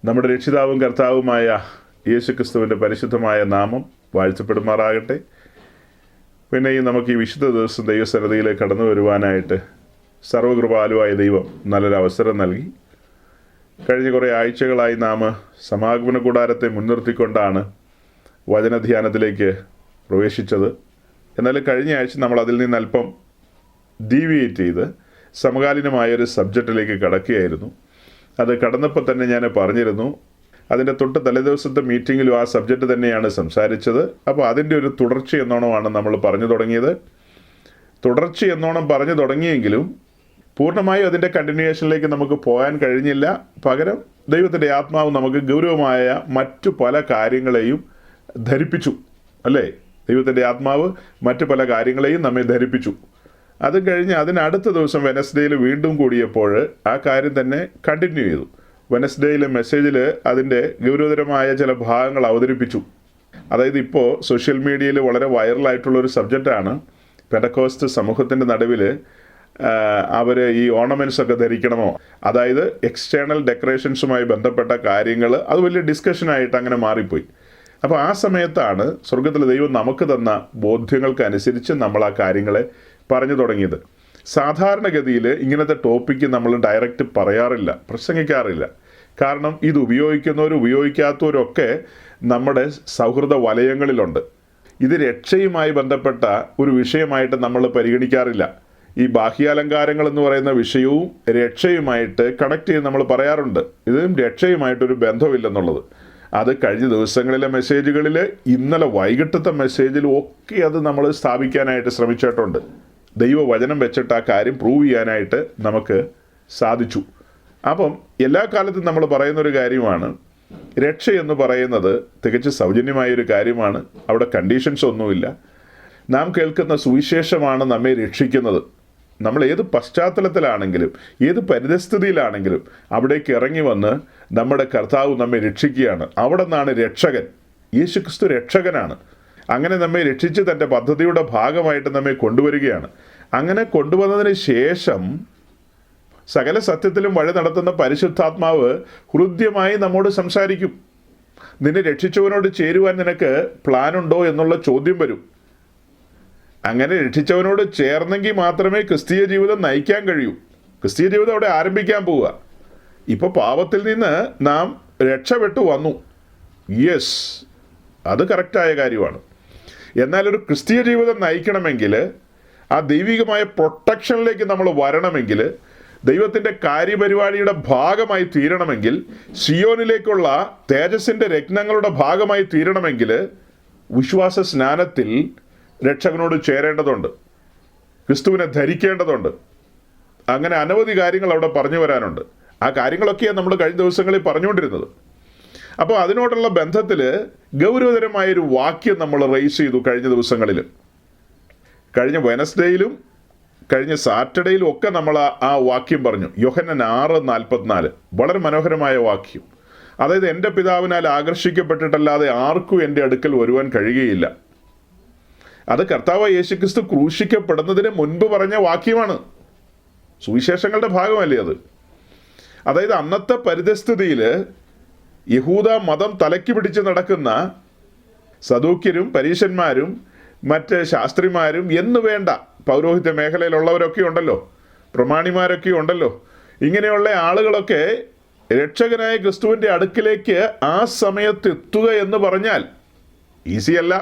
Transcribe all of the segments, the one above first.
നമ്മുടെ രക്ഷിതാവും കർത്താവുമായ യേശുക്രിസ്തുവിൻ്റെ പരിശുദ്ധമായ നാമം വാഴ്ത്തപ്പെടുമാറാകട്ടെ. പിന്നെയും നമുക്ക് ഈ വിശുദ്ധ ദിവസം ദൈവസന്നിധിയിലേക്ക് കടന്നു വരുവാനായിട്ട് സർവകൃപാലുവായ ദൈവം നല്ലൊരു അവസരം നൽകി. കഴിഞ്ഞ കുറേ ആഴ്ചകളായി നാം സമാഗമന കൂടാരത്തെ മുൻനിർത്തിക്കൊണ്ടാണ് വചനധ്യാനത്തിലേക്ക് പ്രവേശിച്ചത്. എന്നാൽ കഴിഞ്ഞ ആഴ്ച നമ്മൾ അതിൽ നിന്ന് അല്പം ഡീവിയേറ്റ് ചെയ്ത് സമകാലീനമായൊരു സബ്ജക്റ്റിലേക്ക് കടക്കുകയായിരുന്നു. അത് കടന്നപ്പോൾ തന്നെ ഞാൻ പറഞ്ഞിരുന്നു, അതിൻ്റെ തൊട്ട് തലേദിവസത്തെ മീറ്റിങ്ങിലും ആ സബ്ജക്റ്റ് തന്നെയാണ് സംസാരിച്ചത്. അപ്പോൾ അതിൻ്റെ ഒരു തുടർച്ച എന്നോണമാണ് നമ്മൾ പറഞ്ഞു തുടങ്ങിയത്. തുടർച്ച എന്നോണം പറഞ്ഞു തുടങ്ങിയെങ്കിലും പൂർണ്ണമായും അതിൻ്റെ കണ്ടിന്യൂവേഷനിലേക്ക് നമുക്ക് പോകാൻ കഴിഞ്ഞില്ല. പകരം ദൈവത്തിൻ്റെ ആത്മാവ് നമുക്ക് ഗൗരവമായ മറ്റു പല കാര്യങ്ങളെയും ധരിപ്പിച്ചു, അല്ലേ? ദൈവത്തിൻ്റെ ആത്മാവ് മറ്റു പല കാര്യങ്ങളെയും നമ്മെ ധരിപ്പിച്ചു. അതും കഴിഞ്ഞ് അതിനടുത്ത ദിവസം വെനസ്ഡേയിൽ വീണ്ടും കൂടിയപ്പോൾ ആ കാര്യം തന്നെ കണ്ടിന്യൂ ചെയ്തു. വെനസ്ഡേയിലെ മെസ്സേജിൽ അതിൻ്റെ ഗൗരവതരമായ ചില ഭാഗങ്ങൾ അവതരിപ്പിച്ചു. അതായത് ഇപ്പോൾ സോഷ്യൽ മീഡിയയിൽ വളരെ വൈറലായിട്ടുള്ളൊരു സബ്ജക്റ്റാണ്. പെന്തക്കോസ്റ്റ് സമൂഹത്തിൻ്റെ നടുവിൽ അവർ ഈ ഓർണമെൻറ്റ്സ് ഒക്കെ ധരിക്കണമോ, അതായത് എക്സ്റ്റേണൽ ഡെക്കറേഷൻസുമായി ബന്ധപ്പെട്ട കാര്യങ്ങൾ, അത് വലിയ ഡിസ്കഷനായിട്ട് അങ്ങനെ മാറിപ്പോയി. അപ്പോൾ ആ സമയത്താണ് സ്വർഗത്തിലെ ദൈവം നമുക്ക് തന്ന ബോധ്യങ്ങൾക്കനുസരിച്ച് നമ്മൾ ആ കാര്യങ്ങളെ പറഞ്ഞു തുടങ്ങിയത്. സാധാരണഗതിയിൽ ഇങ്ങനത്തെ ടോപ്പിക്ക് നമ്മൾ ഡയറക്റ്റ് പറയാറില്ല, പ്രസംഗിക്കാറില്ല. കാരണം ഇത് ഉപയോഗിക്കുന്നവരും ഉപയോഗിക്കാത്തവരൊക്കെ നമ്മുടെ സൗഹൃദ വലയങ്ങളിലുണ്ട്. ഇത് രക്ഷയുമായി ബന്ധപ്പെട്ട ഒരു വിഷയമായിട്ട് നമ്മൾ പരിഗണിക്കാറില്ല. ഈ ബാഹ്യാലങ്കാരങ്ങൾ എന്ന് പറയുന്ന വിഷയവും രക്ഷയുമായിട്ട് കണക്ട് ചെയ്ത് നമ്മൾ പറയാറുണ്ട്. ഇതും രക്ഷയുമായിട്ടൊരു ബന്ധമില്ലെന്നുള്ളത്. അത് കഴിഞ്ഞ ദിവസങ്ങളിലെ മെസ്സേജുകളിൽ, ഇന്നലെ വൈകിട്ടത്തെ മെസ്സേജിലും ഒക്കെ അത് നമ്മൾ സ്ഥാപിക്കാനായിട്ട് ശ്രമിച്ചിട്ടുണ്ട്. ദൈവവചനം വെച്ചിട്ട് ആ കാര്യം പ്രൂവ് ചെയ്യാനായിട്ട് നമുക്ക് സാധിച്ചു. അപ്പം എല്ലാ കാലത്തും നമ്മൾ പറയുന്നൊരു കാര്യമാണ്, രക്ഷ എന്ന് പറയുന്നത് തികച്ച് സൗജന്യമായൊരു കാര്യമാണ്. അവിടെ കണ്ടീഷൻസ് ഒന്നുമില്ല. നാം കേൾക്കുന്ന സുവിശേഷമാണ് നമ്മെ രക്ഷിക്കുന്നത്. നമ്മൾ ഏത് പശ്ചാത്തലത്തിലാണെങ്കിലും ഏത് പരിതസ്ഥിതിയിലാണെങ്കിലും അവിടേക്ക് ഇറങ്ങി വന്ന് നമ്മുടെ കർത്താവ് നമ്മെ രക്ഷിക്കുകയാണ്. അവിടെ നിന്നാണ് രക്ഷകൻ. യേശുക്രിസ്തു രക്ഷകനാണ്. അങ്ങനെ നമ്മെ രക്ഷിച്ച് തൻ്റെ പദ്ധതിയുടെ ഭാഗമായിട്ട് നമ്മെ കൊണ്ടുവരികയാണ്. അങ്ങനെ കൊണ്ടുവന്നതിന് ശേഷം സകല സത്യത്തിലും വഴി നടത്തുന്ന പരിശുദ്ധാത്മാവ് ഹൃദ്യമായി നമ്മോട് സംസാരിക്കും. നിന്നെ രക്ഷിച്ചവനോട് ചേരുവാൻ നിനക്ക് പ്ലാനുണ്ടോ എന്നുള്ള ചോദ്യം വരും. അങ്ങനെ രക്ഷിച്ചവനോട് ചേർന്നെങ്കിൽ മാത്രമേ ക്രിസ്തീയ ജീവിതം നയിക്കാൻ കഴിയൂ. ക്രിസ്തീയ ജീവിതം അവിടെ ആരംഭിക്കാൻ പോവുക. ഇപ്പോൾ പാപത്തിൽ നിന്ന് നാം രക്ഷപ്പെട്ടു വന്നു. യെസ്, അത് കറക്റ്റായ കാര്യമാണ്. എന്നാൽ ഒരു ക്രിസ്തീയ ജീവിതം നയിക്കണമെങ്കിൽ, ആ ദൈവികമായ പ്രൊട്ടക്ഷനിലേക്ക് നമ്മൾ വരണമെങ്കിൽ, ദൈവത്തിൻ്റെ കാര്യപരിപാടിയുടെ ഭാഗമായി തീരണമെങ്കിൽ, സിയോനിലേക്കുള്ള തേജസ്സിൻ്റെ രത്നങ്ങളുടെ ഭാഗമായി തീരണമെങ്കിൽ വിശ്വാസ സ്നാനത്തിൽ രക്ഷകനോട് ചേരേണ്ടതുണ്ട്, ക്രിസ്തുവിനെ ധരിക്കേണ്ടതുണ്ട്. അങ്ങനെ അനവധി കാര്യങ്ങൾ അവിടെ പറഞ്ഞു വരാനുണ്ട്. ആ കാര്യങ്ങളൊക്കെയാണ് നമ്മൾ കഴിഞ്ഞ ദിവസങ്ങളിൽ പറഞ്ഞുകൊണ്ടിരുന്നത്. അപ്പോൾ അതിനോടുള്ള ബന്ധത്തിൽ ഗൗരവതരമായൊരു വാക്യം നമ്മൾ റേസ് ചെയ്തു കഴിഞ്ഞ ദിവസങ്ങളിൽ. കഴിഞ്ഞ വെനസ്ഡേയിലും കഴിഞ്ഞ സാറ്റർഡേയിലും ഒക്കെ നമ്മൾ ആ വാക്യം പറഞ്ഞു. യോഹന്നാൻ 6:44, വളരെ മനോഹരമായ വാക്യം. അതായത്, എൻ്റെ പിതാവിനാൽ ആകർഷിക്കപ്പെട്ടിട്ടല്ലാതെ ആർക്കും എൻ്റെ അടുക്കൽ വരുവാൻ കഴിയുകയില്ല. അത് കർത്താവ് യേശുക്രിസ്തു ക്രൂശിക്കപ്പെടുന്നതിന് മുൻപ് പറഞ്ഞ വാക്യമാണ്. സുവിശേഷങ്ങളുടെ ഭാഗമല്ലേ അത്? അതായത്, അന്നത്തെ പരിതസ്ഥിതിയിൽ യഹൂദ മതം തലയ്ക്ക് പിടിച്ച് നടക്കുന്ന സദൂക്യരും പരീശന്മാരും മറ്റ് ശാസ്ത്രിമാരും എന്ന് വേണ്ട പൗരോഹിത്യ മേഖലയിലുള്ളവരൊക്കെ ഉണ്ടല്ലോ, പ്രമാണിമാരൊക്കെ ഉണ്ടല്ലോ. ഇങ്ങനെയുള്ള ആളുകളൊക്കെ രക്ഷകനായ ക്രിസ്തുവിൻ്റെ അടുക്കിലേക്ക് ആ സമയത്ത് എത്തുക എന്ന് പറഞ്ഞാൽ ഈസിയല്ല.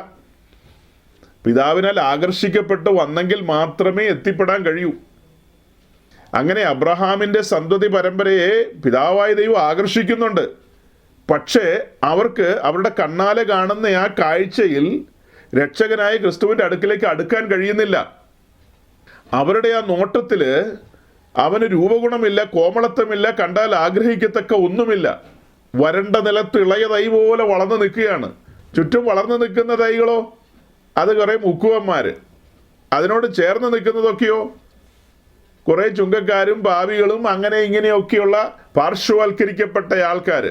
പിതാവിനാൽ ആകർഷിക്കപ്പെട്ട് വന്നെങ്കിൽ മാത്രമേ എത്തിപ്പെടാൻ കഴിയൂ. അങ്ങനെ അബ്രഹാമിൻ്റെ സന്തതി പരമ്പരയെ പിതാവായ ദൈവം ആകർഷിക്കുന്നുണ്ട്. പക്ഷേ അവർക്ക് അവരുടെ കണ്ണാലെ കാണുന്ന ആ കാഴ്ചയിൽ രക്ഷകനായ ക്രിസ്തുവിൻ്റെ അടുക്കിലേക്ക് അടുക്കാൻ കഴിയുന്നില്ല. അവരുടെ ആ നോട്ടത്തിൽ അവന് രൂപഗുണമില്ല, കോമളത്വമില്ല, കണ്ടാൽ ആഗ്രഹിക്കത്തക്ക ഒന്നുമില്ല. വരണ്ട നിലത്ത് ഇളയ തൈ പോലെ വളർന്നു നിൽക്കുകയാണ്. ചുറ്റും വളർന്നു നിൽക്കുന്ന തൈകളോ അത് കുറേ മുക്കുവന്മാർ. അതിനോട് ചേർന്ന് നിൽക്കുന്നതൊക്കെയോ കുറേ ചുങ്കക്കാരും പാവികളും അങ്ങനെ ഇങ്ങനെയൊക്കെയുള്ള പാർശ്വവൽക്കരിക്കപ്പെട്ട ആൾക്കാർ.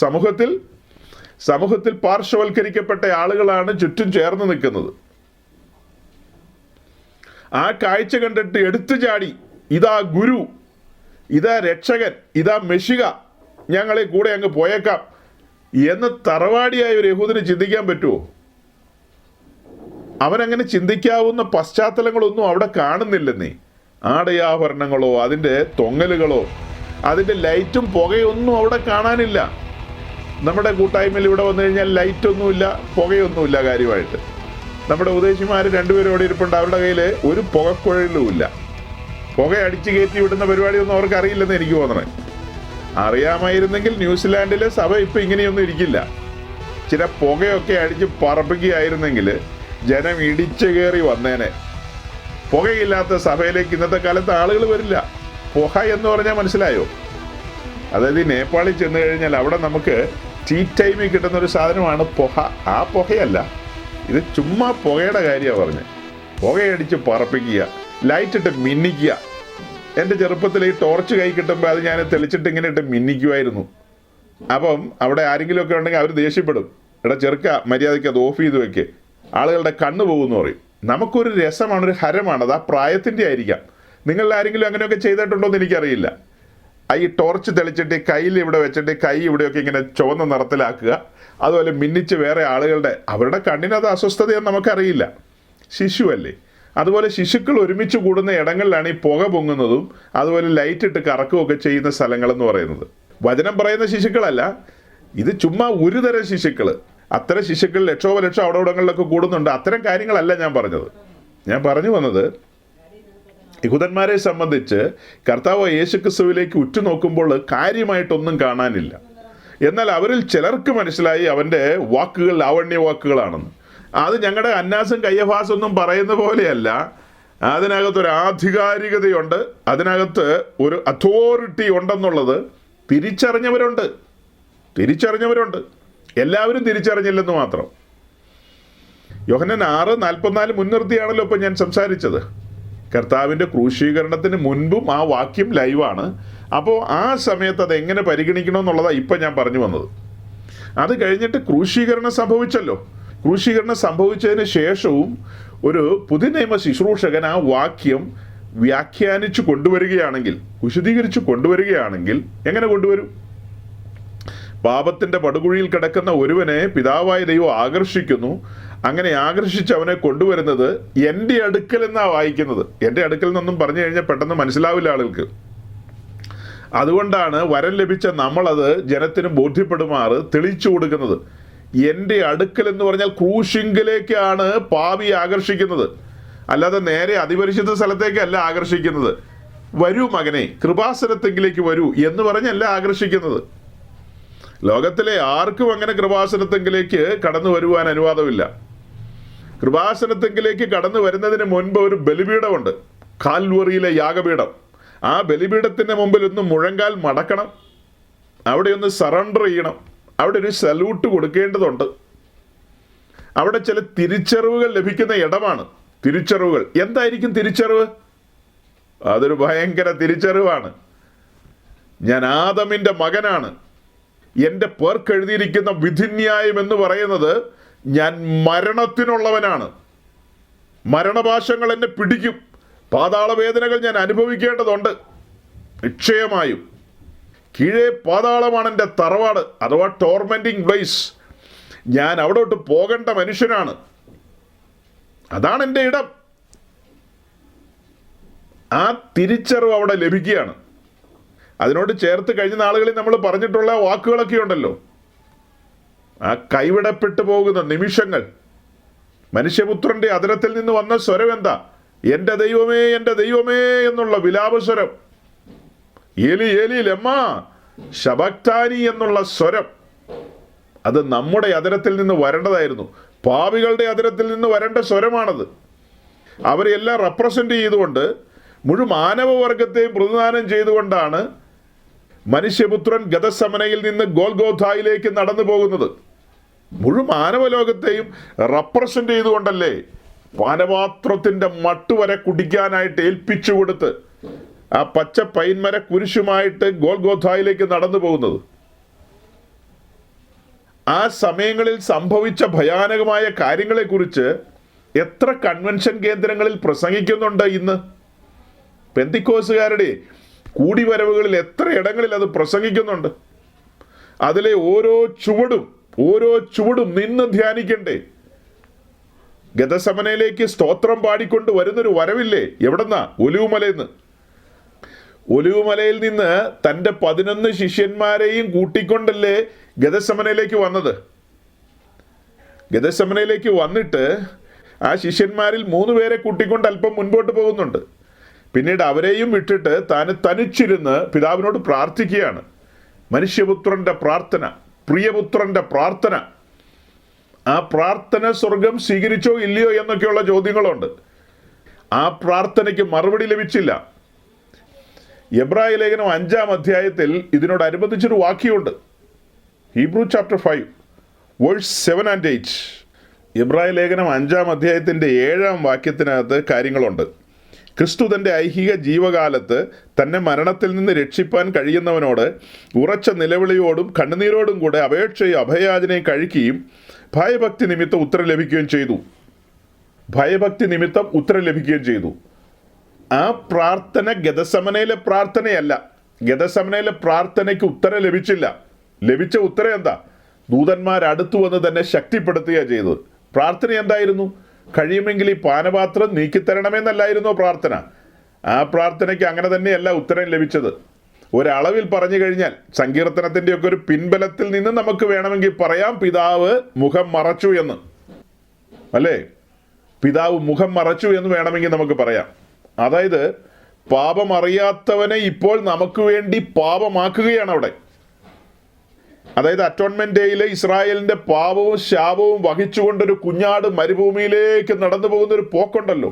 സമൂഹത്തിൽ പാർശ്വവൽക്കരിക്കപ്പെട്ട ആളുകളാണ് ചുറ്റും ചേർന്ന് നിൽക്കുന്നത്. ആ കാഴ്ച കണ്ടിട്ട് എടുത്തു ചാടി, ഇതാ ഗുരു, ഇതാ രക്ഷകൻ, ഇതാ മെഷിക ഞങ്ങളെ കൂടെ അങ്ങ് പോയേക്കാം എന്ന് തറവാടിയായ ഒരു യഹൂദന് ചിന്തിക്കാൻ പറ്റുമോ? അവനങ്ങനെ ചിന്തിക്കാവുന്ന പശ്ചാത്തലങ്ങളൊന്നും അവിടെ കാണുന്നില്ലെന്നേ. ആടയാഭരണങ്ങളോ അതിൻ്റെ തൊങ്ങലുകളോ അതിൻ്റെ ലൈറ്റും പുകയൊന്നും അവിടെ കാണാനില്ല. നമ്മുടെ കൂട്ടായ്മയിൽ ഇവിടെ വന്നു കഴിഞ്ഞാൽ ലൈറ്റൊന്നുമില്ല, പുകയൊന്നുമില്ല. കാര്യമായിട്ട് നമ്മുടെ ഉദ്ദേശിമാർ രണ്ടുപേരും അവിടെ ഇരിപ്പുണ്ട്. അവരുടെ കയ്യിൽ ഒരു പുകക്കുഴലും ഇല്ല. പുക അടിച്ചു കയറ്റി വിടുന്ന പരിപാടിയൊന്നും അവർക്ക് അറിയില്ലെന്ന് എനിക്ക് തോന്നണേ. അറിയാമായിരുന്നെങ്കിൽ ന്യൂസിലാൻഡിലെ സഭ ഇപ്പം ഇങ്ങനെയൊന്നും ഇരിക്കില്ല. ചില പുകയൊക്കെ അടിച്ച് പറപ്പിക്കുകയായിരുന്നെങ്കിൽ ജനം ഇടിച്ചു കയറി വന്നേനെ. പുകയില്ലാത്ത സഭയിലേക്ക് ഇന്നത്തെ കാലത്ത് ആളുകൾ വരില്ല. പുക എന്ന് പറഞ്ഞാൽ മനസ്സിലായോ? അതായത് ഈ നേപ്പാളിൽ ചെന്ന് കഴിഞ്ഞാൽ അവിടെ നമുക്ക് ടീ ടൈമിൽ കിട്ടുന്ന ഒരു സാധനമാണ് പുക. ആ പുകയല്ല, ഇത് ചുമ്മാ പുകയുടെ കാര്യമാണ് പറഞ്ഞത്. പുകയടിച്ച് പറപ്പിക്കുക, ലൈറ്റിട്ട് മിന്നിക്കുക. എൻ്റെ ചെറുപ്പത്തിൽ ഈ ടോർച്ച് കൈ കിട്ടുമ്പോൾ അത് ഞാൻ തെളിച്ചിട്ട് ഇങ്ങനെ ഇട്ട് മിന്നിക്കുമായിരുന്നു. അപ്പം അവിടെ ആരെങ്കിലുമൊക്കെ ഉണ്ടെങ്കിൽ അവർ ദേഷ്യപ്പെടും. ഇവിടെ ചെറുക്ക മര്യാദയ്ക്ക് അത് ഓഫ് ചെയ്ത് വെക്ക്, ആളുകളുടെ കണ്ണ് പോകുമെന്ന് പറയും. നമുക്കൊരു രസമാണ്, ഒരു ഹരമാണ്. അത് ആ പ്രായത്തിൻ്റെ ആയിരിക്കാം. നിങ്ങളിൽ ആരെങ്കിലും അങ്ങനെയൊക്കെ ചെയ്തിട്ടുണ്ടോ എന്ന് എനിക്കറിയില്ല. ഈ ടോർച്ച് തെളിച്ചിട്ട് കയ്യിൽ ഇവിടെ വെച്ചിട്ട് കൈ ഇവിടെയൊക്കെ ഇങ്ങനെ ചുവന്ന നിറത്തിലാക്കുക, അതുപോലെ മിന്നിച്ച് വേറെ അവരുടെ കണ്ണിനത് അസ്വസ്ഥതയെന്ന് നമുക്കറിയില്ല. ശിശുവല്ലേ. അതുപോലെ ശിശുക്കൾ ഒരുമിച്ച് കൂടുന്ന ഇടങ്ങളിലാണ് ഈ പുക പൊങ്ങുന്നതും അതുപോലെ ലൈറ്റ് ഇട്ട് കറക്കുകയൊക്കെ ചെയ്യുന്ന സ്ഥലങ്ങളെന്ന് പറയുന്നത്. വചനം പറയുന്ന ശിശുക്കളല്ല, ഇത് ചുമ്മാ ഒരു തരം ശിശുക്കൾ. അത്തരം ശിശുക്കൾ ലക്ഷോപലക്ഷം അവിടെ ഇടങ്ങളിലൊക്കെ കൂടുന്നുണ്ട്. അത്തരം കാര്യങ്ങളല്ല ഞാൻ പറഞ്ഞത്. ഞാൻ പറഞ്ഞു വന്നത്, യഹൂദന്മാരെ സംബന്ധിച്ച് കർത്താവ് യേശുക്രിസ്തുവിലേക്ക് ഉറ്റുനോക്കുമ്പോൾ കാര്യമായിട്ടൊന്നും കാണാനില്ല. എന്നാൽ അവരിൽ ചിലർക്ക് മനസ്സിലായി അവൻ്റെ വാക്കുകൾ ലാവണ്യ വാക്കുകളാണെന്ന്. അത് ഞങ്ങളുടെ അന്നാസും കയ്യഫാസൊന്നും പറയുന്ന പോലെയല്ല. അതിനകത്തൊരു ആധികാരികതയുണ്ട്, അതിനകത്ത് ഒരു അതോറിറ്റി ഉണ്ടെന്നുള്ളത് തിരിച്ചറിഞ്ഞവരുണ്ട്. എല്ലാവരും തിരിച്ചറിഞ്ഞില്ലെന്ന് മാത്രം. യോഹന്നാൻ 6:44 മുൻനിർത്തിയാണല്ലോ ഇപ്പം ഞാൻ സംസാരിച്ചത്. കർത്താവിൻ്റെ ക്രൂശീകരണത്തിന് മുൻപും ആ വാക്യം ലൈവാണ്. അപ്പോൾ ആ സമയത്ത് അത് എങ്ങനെ പരിഗണിക്കണമെന്നുള്ളതാണ് ഇപ്പം ഞാൻ പറഞ്ഞു വന്നത്. അത് കഴിഞ്ഞിട്ട് ക്രൂശീകരണം സംഭവിച്ചല്ലോ. ക്രൂശീകരണം സംഭവിച്ചതിന് ശേഷവും ഒരു പുതിയ നിയമ ശുശ്രൂഷകൻ ആ വാക്യം വ്യാഖ്യാനിച്ചു കൊണ്ടുവരികയാണെങ്കിൽ, വിശദീകരിച്ചു കൊണ്ടുവരികയാണെങ്കിൽ എങ്ങനെ കൊണ്ടുവരും? പാപത്തിൻ്റെ പടുകുഴിയിൽ കിടക്കുന്ന ഒരുവനെ പിതാവായ ദൈവം ആകർഷിക്കുന്നു. അങ്ങനെ ആകർഷിച്ച് അവനെ കൊണ്ടുവരുന്നത് എൻ്റെ അടുക്കൽ എന്നാണ് വായിക്കുന്നത്. എൻ്റെ അടുക്കൽ നിന്നൊന്നും പറഞ്ഞു കഴിഞ്ഞാൽ പെട്ടെന്ന് മനസ്സിലാവില്ല ആളുകൾക്ക്. അതുകൊണ്ടാണ് വരം ലഭിച്ച നമ്മളത് ജനത്തിന് ബോധ്യപ്പെടുമാറ് തെളിയിച്ചു കൊടുക്കുന്നത്. എൻ്റെ അടുക്കൽ എന്ന് പറഞ്ഞാൽ ക്രൂശിങ്കിലേക്കാണ് പാപി ആകർഷിക്കുന്നത്, അല്ലാതെ നേരെ അതിപരിശുദ്ധ സ്ഥലത്തേക്കല്ല ആകർഷിക്കുന്നത്. വരൂ മകനെ, കൃപാസനത്തെങ്കിലേക്ക് വരൂ എന്ന് പറഞ്ഞല്ല ആകർഷിക്കുന്നത്. ലോകത്തിലെ ആർക്കും അങ്ങനെ കൃപാസനത്തെങ്കിലേക്ക് കടന്നു വരുവാൻ അനുവാദമില്ല. കൃപാസനത്തെങ്കിലേക്ക് കടന്നു വരുന്നതിന് മുൻപ് ഒരു ബലിപീഠമുണ്ട്, കാൽവറിയിലെ യാഗപീഠം. ആ ബലിപീഠത്തിൻ്റെ മുമ്പിൽ ഒന്ന് മുഴങ്കാൽ മടക്കണം, അവിടെ ഒന്ന് സറണ്ടർ ചെയ്യണം, അവിടെ ഒരു സല്യൂട്ട് കൊടുക്കേണ്ടതുണ്ട്. അവിടെ ചില തിരിച്ചറിവുകൾ ലഭിക്കുന്ന ഇടമാണ്. തിരിച്ചറിവുകൾ എന്തായിരിക്കും? തിരിച്ചറിവ് അതൊരു ഭയങ്കര തിരിച്ചറിവാണ്. ഞാൻ ആദമിൻ്റെ മകനാണ്. എൻ്റെ പേർക്കെഴുതിയിരിക്കുന്ന വിധിന്യായം എന്ന് പറയുന്നത് ഞാൻ മരണത്തിനുള്ളവനാണ്. മരണപാശങ്ങൾ എന്നെ പിടിക്കും, പാതാളവേദനകൾ ഞാൻ അനുഭവിക്കേണ്ടതുണ്ട്. നിശ്ചയമായും കീഴേ പാതാളമാണ് എൻ്റെ തറവാട്, അഥവാ ടോർമെൻറ്റിംഗ് പ്ലേസ്. ഞാൻ അവിടോട്ട് പോകേണ്ട മനുഷ്യനാണ്. അതാണ് എൻ്റെ ഇടം. ആ തിരിച്ചറിവ് അവിടെ ലഭിക്കുകയാണ്. അതിനോട് ചേർത്ത് കഴിഞ്ഞ നാളുകളിൽ നമ്മൾ പറഞ്ഞിട്ടുള്ള വാക്കുകളൊക്കെ ഉണ്ടല്ലോ. ആ കൈവിടപ്പെട്ടു പോകുന്ന നിമിഷങ്ങൾ, മനുഷ്യപുത്രൻ്റെ അധരത്തിൽ നിന്ന് വന്ന സ്വരം എന്താ? എൻ്റെ ദൈവമേ, എൻ്റെ ദൈവമേ എന്നുള്ള വിലാപസ്വരം. ഏലി ഏലി ലമ്മാ ശബക്താനി എന്നുള്ള സ്വരം. അത് നമ്മുടെ അധരത്തിൽ നിന്ന് വരേണ്ടതായിരുന്നു. പാപികളുടെ അധരത്തിൽ നിന്ന് വരേണ്ട സ്വരമാണത്. അവരെല്ലാം റെപ്രസെൻ്റ് ചെയ്തുകൊണ്ട് മുഴു മാനവവർഗത്തെയും പ്രതിദാനം ചെയ്തുകൊണ്ടാണ് മനുഷ്യപുത്രൻ ഗതസമനയിൽ നിന്ന് ഗോൽഗോഥായിലേക്ക് നടന്നു പോകുന്നത്. മുഴു മാനവലോകത്തെയും റെപ്രസെൻ്റ് ചെയ്തുകൊണ്ടല്ലേ പാനപാത്രത്തിൻ്റെ മട്ടുവരെ കുടിക്കാനായിട്ട് ഏൽപ്പിച്ചു കൊടുത്ത് ആ പച്ച പൈൻമര കുരിശുമായിട്ട് ഗോൽഗോഥായിലേക്ക് നടന്നു പോകുന്നത്. ആ സമയങ്ങളിൽ സംഭവിച്ച ഭയാനകമായ കാര്യങ്ങളെക്കുറിച്ച് എത്ര കൺവെൻഷൻ കേന്ദ്രങ്ങളിൽ പ്രസംഗിക്കുന്നുണ്ട് ഇന്ന്. പെന്തിക്കോസുകാരുടെ കൂടിവരവുകളിൽ എത്ര ഇടങ്ങളിൽ അത് പ്രസംഗിക്കുന്നുണ്ട്. അതിലെ ഓരോ ചുവടും നിന്ന് ധ്യാനിക്കണ്ടേ? ഗെത്സമനയിലേക്ക് സ്തോത്രം പാടിക്കൊണ്ട് വരുന്നൊരു വരവില്ലേ? എവിടെന്നാ? ഒലിവുമലയിൽ നിന്ന് തൻ്റെ 11 ശിഷ്യന്മാരെയും കൂട്ടിക്കൊണ്ടല്ലേ ഗെത്സമനയിലേക്ക് വന്നത്. ഗെത്സമനയിലേക്ക് വന്നിട്ട് ആ ശിഷ്യന്മാരിൽ 3 പേരെ കൂട്ടിക്കൊണ്ട് അല്പം മുൻപോട്ട് പോകുന്നുണ്ട്. പിന്നീട് അവരെയും വിട്ടിട്ട് താൻ തനിച്ചിരുന്ന് പിതാവിനോട് പ്രാർത്ഥിക്കുകയാണ്. മനുഷ്യപുത്രന്റെ പ്രാർത്ഥന, പ്രിയപുത്രന്റെ പ്രാർത്ഥന. ആ പ്രാർത്ഥന സ്വർഗം സ്വീകരിച്ചോ ഇല്ലയോ എന്നൊക്കെയുള്ള ചോദ്യങ്ങളുണ്ട്. ആ പ്രാർത്ഥനയ്ക്ക് മറുപടി ലഭിച്ചില്ല. എബ്രായ ലേഖനം 5-ാം അധ്യായത്തിൽ ഇതിനോടനുബന്ധിച്ചൊരു വാക്യമുണ്ട്. Hebrew chapter 5 verse 7 and 8. എബ്രായ ലേഖനം 5-ാം അധ്യായത്തിൻ്റെ 7-ാം വാക്യത്തിനകത്ത് കാര്യങ്ങളുണ്ട്. ക്രിസ്തു തൻ്റെ ഐഹിക ജീവകാലത്ത് തന്നെ മരണത്തിൽ നിന്ന് രക്ഷിപ്പാൻ കഴിയുന്നവനോട് ഉറച്ച നിലവിളിയോടും കണ്ണുനീരോടും കൂടെ അപേക്ഷയും അഭയാചനയും കഴിക്കുകയും ഭയഭക്തി നിമിത്തം ഉത്തരം ലഭിക്കുകയും ചെയ്തു. ആ പ്രാർത്ഥന ഗെത്സമനയിലെ പ്രാർത്ഥനയല്ല. ഗെത്സമനയിലെ പ്രാർത്ഥനയ്ക്ക് ഉത്തരം ലഭിച്ചില്ല. ലഭിച്ച ഉത്തരം എന്താ? ദൂതന്മാർ അടുത്തു വന്ന് തന്നെ ശക്തിപ്പെടുത്തുകയാണ് ചെയ്തത്. പ്രാർത്ഥന എന്തായിരുന്നു? കഴിയുമെങ്കിൽ ഈ പാനപാത്രം നീക്കിത്തരണമെന്നല്ലായിരുന്നോ പ്രാർത്ഥന? ആ പ്രാർത്ഥനയ്ക്ക് അങ്ങനെ തന്നെയല്ല ഉത്തരം ലഭിച്ചത്. ഒരളവിൽ പറഞ്ഞു കഴിഞ്ഞാൽ സങ്കീർത്തനത്തിൻ്റെയൊക്കെ ഒരു പിൻബലത്തിൽ നിന്ന് നമുക്ക് വേണമെങ്കിൽ പറയാം, പിതാവ് മുഖം മറച്ചു എന്ന്. അല്ലേ? പിതാവ് മുഖം മറച്ചു എന്ന് വേണമെങ്കിൽ നമുക്ക് പറയാം. അതായത് പാപം അറിയാത്തവനെ ഇപ്പോൾ നമുക്ക് വേണ്ടി പാപമാക്കുകയാണ് അവിടെ. അതായത് അറ്റോൺമെന്റ് ഡേയിൽ ഇസ്രായേലിന്റെ പാപവും ശാപവും വഹിച്ചുകൊണ്ടൊരു കുഞ്ഞാട് മരുഭൂമിയിലേക്ക് നടന്നു പോകുന്നൊരു പോക്കുണ്ടല്ലോ,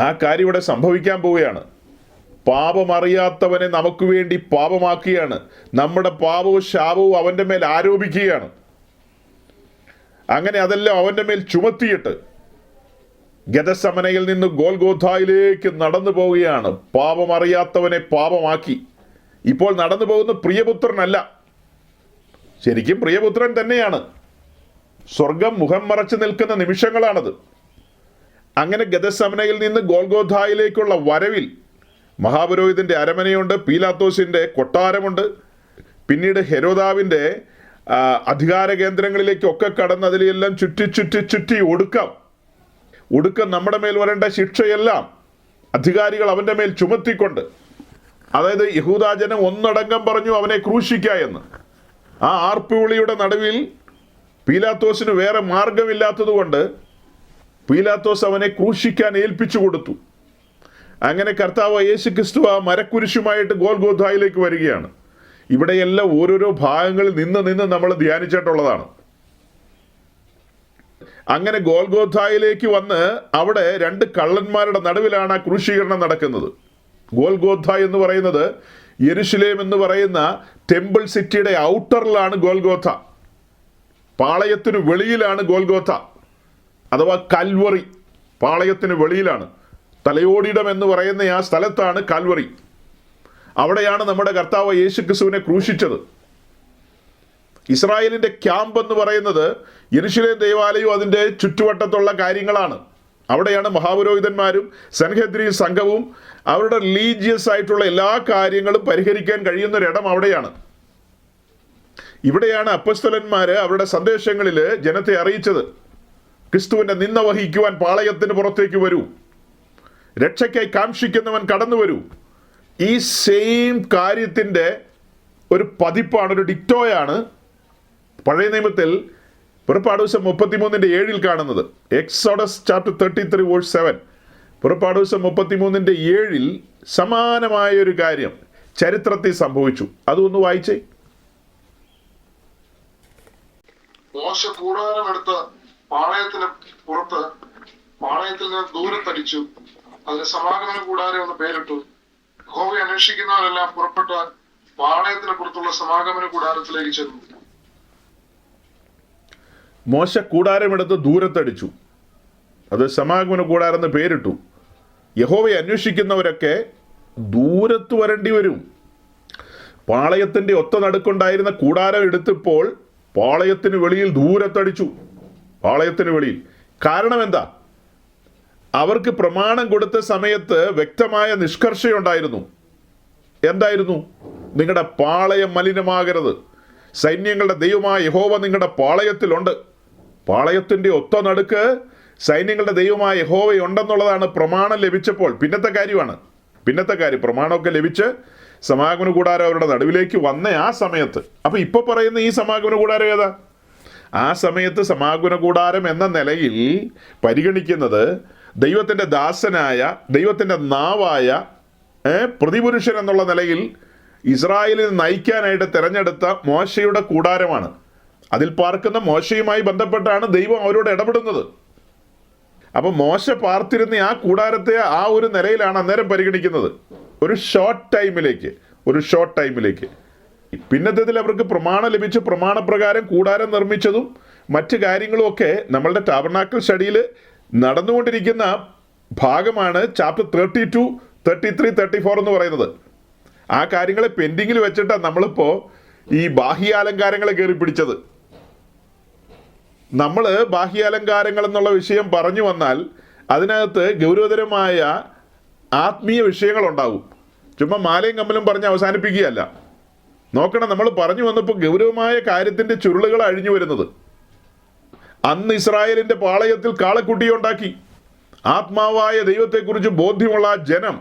ആ കാര്യം ഇവിടെ സംഭവിക്കാൻ പോവുകയാണ്. പാപമറിയാത്തവനെ നമുക്ക് വേണ്ടി പാപമാക്കുകയാണ്. നമ്മുടെ പാപവും ശാപവും അവൻ്റെ മേൽ ആരോപിക്കുകയാണ്. അങ്ങനെ അതെല്ലാം അവൻ്റെ മേൽ ചുമത്തിയിട്ട് ഗെത്സമനയിൽ നിന്ന് ഗോൽഗോഥായിലേക്ക് നടന്നു പോവുകയാണ്. പാപമറിയാത്തവനെ പാപമാക്കി. ഇപ്പോൾ നടന്നു പോകുന്ന പ്രിയപുത്രനല്ല, ശരിക്കും പ്രിയപുത്രൻ തന്നെയാണ്. സ്വർഗം മുഖം മറച്ചു നിൽക്കുന്ന നിമിഷങ്ങളാണത്. അങ്ങനെ ഗെത്സമനയിൽ നിന്ന് ഗോൽഗോഥായിലേക്കുള്ള വരവിൽ മഹാപുരോഹിതന്റെ അരമനയുണ്ട്, പീലാത്തോസിന്റെ കൊട്ടാരമുണ്ട്, പിന്നീട് ഹെരോദാവിന്റെ അധികാര കേന്ദ്രങ്ങളിലേക്കൊക്കെ കടന്ന് അതിലെല്ലാം ചുറ്റി ഒടുക്കം നമ്മുടെ മേൽ വരേണ്ട ശിക്ഷയെല്ലാം അധികാരികൾ അവന്റെ മേൽ ചുമത്തിക്കൊണ്ട്, അതായത് യഹൂദാജനം ഒന്നടങ്കം പറഞ്ഞു അവനെ ക്രൂശിക്ക എന്ന്. ആ ആർപ്പുവിളിയുടെ നടുവിൽ പീലാത്തോസിന് വേറെ മാർഗമില്ലാത്തതുകൊണ്ട് പീലാത്തോസ് അവനെ ക്രൂശിക്കാൻ ഏൽപ്പിച്ചു കൊടുത്തു. അങ്ങനെ കർത്താവ് യേശു ക്രിസ്തു ആ മരക്കുരിശുമായിട്ട് ഗോൽഗോഥായിലേക്ക് വരികയാണ്. ഇവിടെയെല്ലാം ഓരോരോ ഭാഗങ്ങളിൽ നിന്ന് നമ്മൾ ധ്യാനിച്ചിട്ടുള്ളതാണ്. അങ്ങനെ ഗോൽഗോഥായിലേക്ക് വന്ന് അവിടെ 2 കള്ളന്മാരുടെ നടുവിലാണ് ആ ക്രൂശീകരണം നടക്കുന്നത്. ഗോൽഗോഥ എന്ന് പറയുന്നത് യെരുശലേം എന്ന് പറയുന്ന ടെമ്പിൾ സിറ്റിയുടെ ഔട്ടറിലാണ് ഗോൽഗോഥ. പാളയത്തിനു വെളിയിലാണ് ഗോൽഗോഥ, അഥവാ കൽവറി. പാളയത്തിന് വെളിയിലാണ്. തലയോടിടം എന്ന് പറയുന്ന ആ സ്ഥലത്താണ് കാൽവറി. അവിടെയാണ് നമ്മുടെ കർത്താവ് യേശു ക്രിസ്തുവിനെ ക്രൂശിച്ചത്. ഇസ്രായേലിന്റെ ക്യാമ്പ് എന്ന് പറയുന്നത് യെരുശലേം ദേവാലയവും അതിൻ്റെ ചുറ്റുവട്ടത്തുള്ള കാര്യങ്ങളാണ്. അവിടെയാണ് മഹാപുരോഹിതന്മാരും സൻഹെദ്രീൻ സംഘവും അവരുടെ റിലീജിയസ് ആയിട്ടുള്ള എല്ലാ കാര്യങ്ങളും പരിഹരിക്കാൻ കഴിയുന്ന ഒരിടം അവിടെയാണ്. ഇവിടെയാണ് അപ്പസ്തലന്മാര് അവരുടെ സന്ദേശങ്ങളിൽ ജനത്തെ അറിയിച്ചത്, ക്രിസ്തുവിന്റെ നിന്ന വഹിക്കുവാൻ പാളയത്തിന് പുറത്തേക്ക് വരൂ, രക്ഷയ്ക്കായി കാംക്ഷിക്കുന്നവൻ കടന്നു വരൂ. ഈ സെയിം കാര്യത്തിൻ്റെ ഒരു പതിപ്പാണ്, ഒരു ഡിക്റ്റോയാണ് പഴയ നിയമത്തിൽ പുറപ്പാട് ദിവസം 33:7 കാണുന്നത്. Exodus chapter 33 verse 7. പുറപ്പാട് ദിവസം 33:7 സമാനമായ ഒരു കാര്യം ചരിത്രത്തിൽ സംഭവിച്ചു. അതൊന്ന് വായിച്ചേ. മോശ കൂടാരം എടുത്ത് പാളയത്തിന് പുറത്ത് പാളയത്തിൽ നിന്ന് ദൂരത്തടിച്ചു. അതിന് സമാഗമന കൂടാരം എന്ന് പേരിട്ടു. യഹോവയെ അന്വേഷിക്കുന്നവരെല്ലാം പുറപ്പെട്ട് പാളയത്തിന് പുറത്തുള്ള സമാഗമന കൂടാരത്തിലേക്ക് ചെന്നു. മോശ കൂടാരമെടുത്ത് ദൂരത്തടിച്ചു, അത് സമാഗമന കൂടാരം എന്ന് പേരിട്ടു. യഹോവയെ അന്വേഷിക്കുന്നവരൊക്കെ ദൂരത്ത് വരേണ്ടി വരും. പാളയത്തിൻ്റെ ഒത്ത നടുക്കുണ്ടായിരുന്ന കൂടാരം എടുത്തപ്പോൾ പാളയത്തിന് വെളിയിൽ ദൂരത്തടിച്ചു. പാളയത്തിന് വെളിയിൽ. കാരണം എന്താ? അവർക്ക് പ്രമാണം കൊടുത്ത സമയത്ത് വ്യക്തമായ നിഷ്കർഷയുണ്ടായിരുന്നു. എന്തായിരുന്നു? നിങ്ങളുടെ പാളയം മലിനമാകരുത്, സൈന്യങ്ങളുടെ ദൈവമായ യഹോവ നിങ്ങളുടെ പാളയത്തിലുണ്ട്. പാളയത്തിൻ്റെ ഒത്ത നടുക്ക് സൈന്യങ്ങളുടെ ദൈവമായ യഹോവയുണ്ടെന്നുള്ളതാണ് പ്രമാണം ലഭിച്ചപ്പോൾ. പിന്നത്തെ കാര്യം പ്രമാണമൊക്കെ ലഭിച്ച് സമാഗമന കൂടാരം അവരുടെ നടുവിലേക്ക് വന്ന ആ സമയത്ത്. അപ്പോൾ ഇപ്പോൾ പറയുന്ന ഈ സമാഗമന കൂടാരം ഏതാ? ആ സമയത്ത് സമാഗമന കൂടാരം എന്ന നിലയിൽ പരിഗണിക്കുന്നത് ദൈവത്തിൻ്റെ ദാസനായ, ദൈവത്തിൻ്റെ നാവായ പ്രതിപുരുഷൻ എന്നുള്ള നിലയിൽ ഇസ്രായേലിനെ നയിക്കാനായിട്ട് തിരഞ്ഞെടുത്ത മോശയുടെ കൂടാരമാണ്. അതിൽ പാർക്കുന്ന മോശയുമായി ബന്ധപ്പെട്ടാണ് ദൈവം അവരോട് ഇടപെടുന്നത്. അപ്പോൾ മോശ പാർത്തിരുന്ന ആ കൂടാരത്തെ ആ ഒരു നിലയിലാണ് അന്നേരം പരിഗണിക്കുന്നത്, ഒരു ഷോർട്ട് ടൈമിലേക്ക്. പിന്നത്തേതിൽ അവർക്ക് പ്രമാണം ലഭിച്ച് പ്രമാണപ്രകാരം കൂടാരം നിർമ്മിച്ചതും മറ്റു കാര്യങ്ങളും ഒക്കെ നമ്മളുടെ ടാബർനാക്കിൾ സ്റ്റഡിയിൽ നടന്നുകൊണ്ടിരിക്കുന്ന ഭാഗമാണ് ചാപ്റ്റർ 32, 33, 34 എന്ന് പറയുന്നത്. ആ കാര്യങ്ങളെ പെൻഡിങ്ങിൽ വെച്ചിട്ടാണ് നമ്മളിപ്പോൾ ഈ ബാഹ്യാലങ്കാരങ്ങളെ കയറി പിടിച്ചത്. നമ്മൾ ബാഹ്യാലങ്കാരങ്ങൾ എന്നുള്ള വിഷയം പറഞ്ഞു വന്നാൽ അതിനകത്ത് ഗൗരവതരമായ ആത്മീയ വിഷയങ്ങളുണ്ടാവും. ചുമ്മാ മാലയും കമ്മലും പറഞ്ഞ് അവസാനിപ്പിക്കുകയല്ല. നോക്കണം, നമ്മൾ പറഞ്ഞു വന്നപ്പോൾ ഗൗരവമായ കാര്യത്തിൻ്റെ ചുരുളുകൾ അഴിഞ്ഞു വരുന്നത്. അന്ന് ഇസ്രായേലിൻ്റെ പാളയത്തിൽ കാളക്കുട്ടിയെ ഉണ്ടാക്കി. ആത്മാവായ ദൈവത്തെക്കുറിച്ച് ബോധ്യമുള്ള ജനം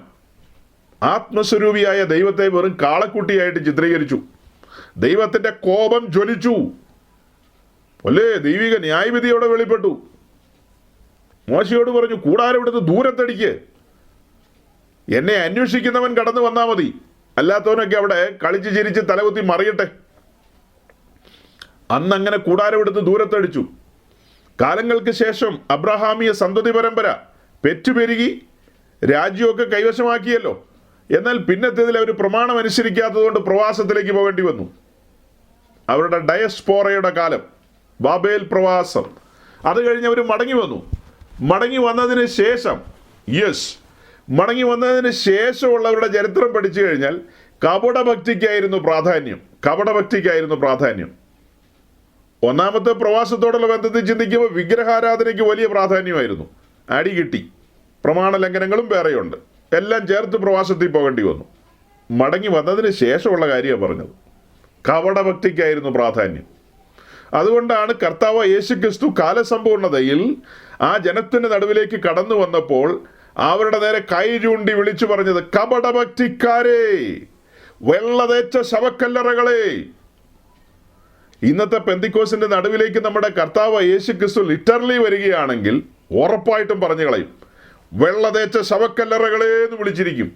ആത്മസ്വരൂപിയായ ദൈവത്തെ വെറും കാളക്കുട്ടിയായിട്ട് ചിത്രീകരിച്ചു. ദൈവത്തിൻ്റെ കോപം ജ്വലിച്ചു. അല്ലേ, ദൈവിക ന്യായവിധിയോടെ വെളിപ്പെട്ടു. മോശയോട് പറഞ്ഞു, കൂടാരം ഇവിടുന്ന് ദൂരത്തടിക്ക്, എന്നെ അന്വേഷിക്കുന്നവൻ കടന്നു വന്നാൽ മതി, അല്ലാത്തവനൊക്കെ അവിടെ കളിച്ച് ചിരിച്ച് തലകുത്തി മറിയട്ടെ. അന്നങ്ങനെ കൂടാരം എടുത്ത് ദൂരത്തടിച്ചു. കാലങ്ങൾക്ക് ശേഷം അബ്രഹാമിയ സന്തതി പരമ്പര പെറ്റുപെരുകി രാജ്യമൊക്കെ കൈവശമാക്കിയല്ലോ. എന്നാൽ പിന്നത്തേതിൽ അവർ പ്രമാണം അനുസരിക്കാത്തതുകൊണ്ട് പ്രവാസത്തിലേക്ക് പോകേണ്ടി വന്നു. അവരുടെ ഡയസ്പോറയുടെ കാലം, ബാബേൽ പ്രവാസം, അത് കഴിഞ്ഞ് അവർ മടങ്ങി വന്നു. മടങ്ങി വന്നതിന് ശേഷമുള്ളവരുടെ ചരിത്രം പഠിച്ചു കഴിഞ്ഞാൽ കപടഭക്തിക്കായിരുന്നു പ്രാധാന്യം. ഒന്നാമത്തെ പ്രവാസത്തോടുള്ള ബന്ധത്തിൽ ചിന്തിക്കുമ്പോൾ വിഗ്രഹാരാധനയ്ക്ക് വലിയ പ്രാധാന്യമായിരുന്നു. അടി കിട്ടി, പ്രമാണ ലംഘനങ്ങളും വേറെയുണ്ട്, എല്ലാം ചേർത്ത് പ്രവാസത്തിൽ പോകേണ്ടി വന്നു. മടങ്ങി വന്നതിന് ശേഷമുള്ള കാര്യമാണ് പറഞ്ഞത്. കപടഭക്തിക്കായിരുന്നു പ്രാധാന്യം. അതുകൊണ്ടാണ് കർത്താവ് യേശുക്രിസ്തു കാലസമ്പൂർണതയിൽ ആ ജനത്തിൻ്റെ നടുവിലേക്ക് കടന്നു വന്നപ്പോൾ അവരുടെ നേരെ കൈ ചൂണ്ടി വിളിച്ചു പറഞ്ഞത്, കപടഭക്തിക്കാരേ, വെള്ളതേച്ച ശവക്കല്ലറകളെ. ഇന്നത്തെ പെന്തിക്കോസിന്റെ നടുവിലേക്ക് നമ്മുടെ കർത്താവ് യേശുക്രിസ്തു ലിറ്ററലി വരികയാണെങ്കിൽ ഉറപ്പായിട്ടും പറഞ്ഞു കളയും, വെള്ളതേച്ച ശവക്കല്ലറകളെ എന്ന് വിളിച്ചിരിക്കും.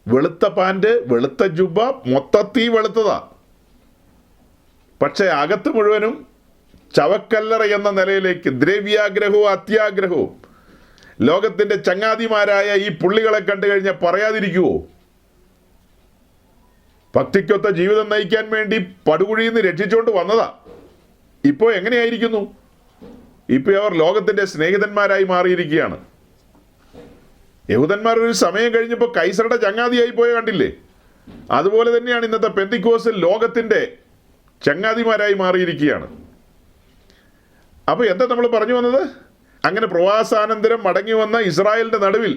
വെളുത്ത പാൻറ്, വെളുത്ത ജുബ, മൊത്തത്തിൽ വെളുത്തതാ. പക്ഷെ അകത്ത് മുഴുവനും ശവക്കല്ലറ എന്ന നിലയിലേക്ക് ദ്രവ്യാഗ്രഹവും അത്യാഗ്രഹവും. ലോകത്തിന്റെ ചങ്ങാതിമാരായ ഈ പുള്ളികളെ കണ്ടു കഴിഞ്ഞാൽ പറയാതിരിക്കുവോ? ഭക്തിക്കൊത്ത ജീവിതം നയിക്കാൻ വേണ്ടി പടുകുഴിയിൽ നിന്ന് രക്ഷിച്ചുകൊണ്ട് വന്നതാ. ഇപ്പോൾ എങ്ങനെയായിരിക്കുന്നു? ഇപ്പോൾ അവർ ലോകത്തിന്റെ സ്നേഹിതന്മാരായി മാറിയിരിക്കുകയാണ്. യഹൂദന്മാർ ഒരു സമയം കഴിഞ്ഞപ്പോൾ കൈസറുടെ ചങ്ങാതിയായി പോയ കണ്ടില്ലേ? അതുപോലെ തന്നെയാണ് ഇന്നത്തെ പെന്തിക്കോസിൽ ലോകത്തിന്റെ ചങ്ങാതിമാരായി മാറിയിരിക്കുകയാണ്. അപ്പോൾ എന്താ നമ്മൾ പറഞ്ഞു വന്നത്? അങ്ങനെ പ്രവാസാനന്തരം മടങ്ങി വന്ന ഇസ്രായേലിന്റെ നടുവിൽ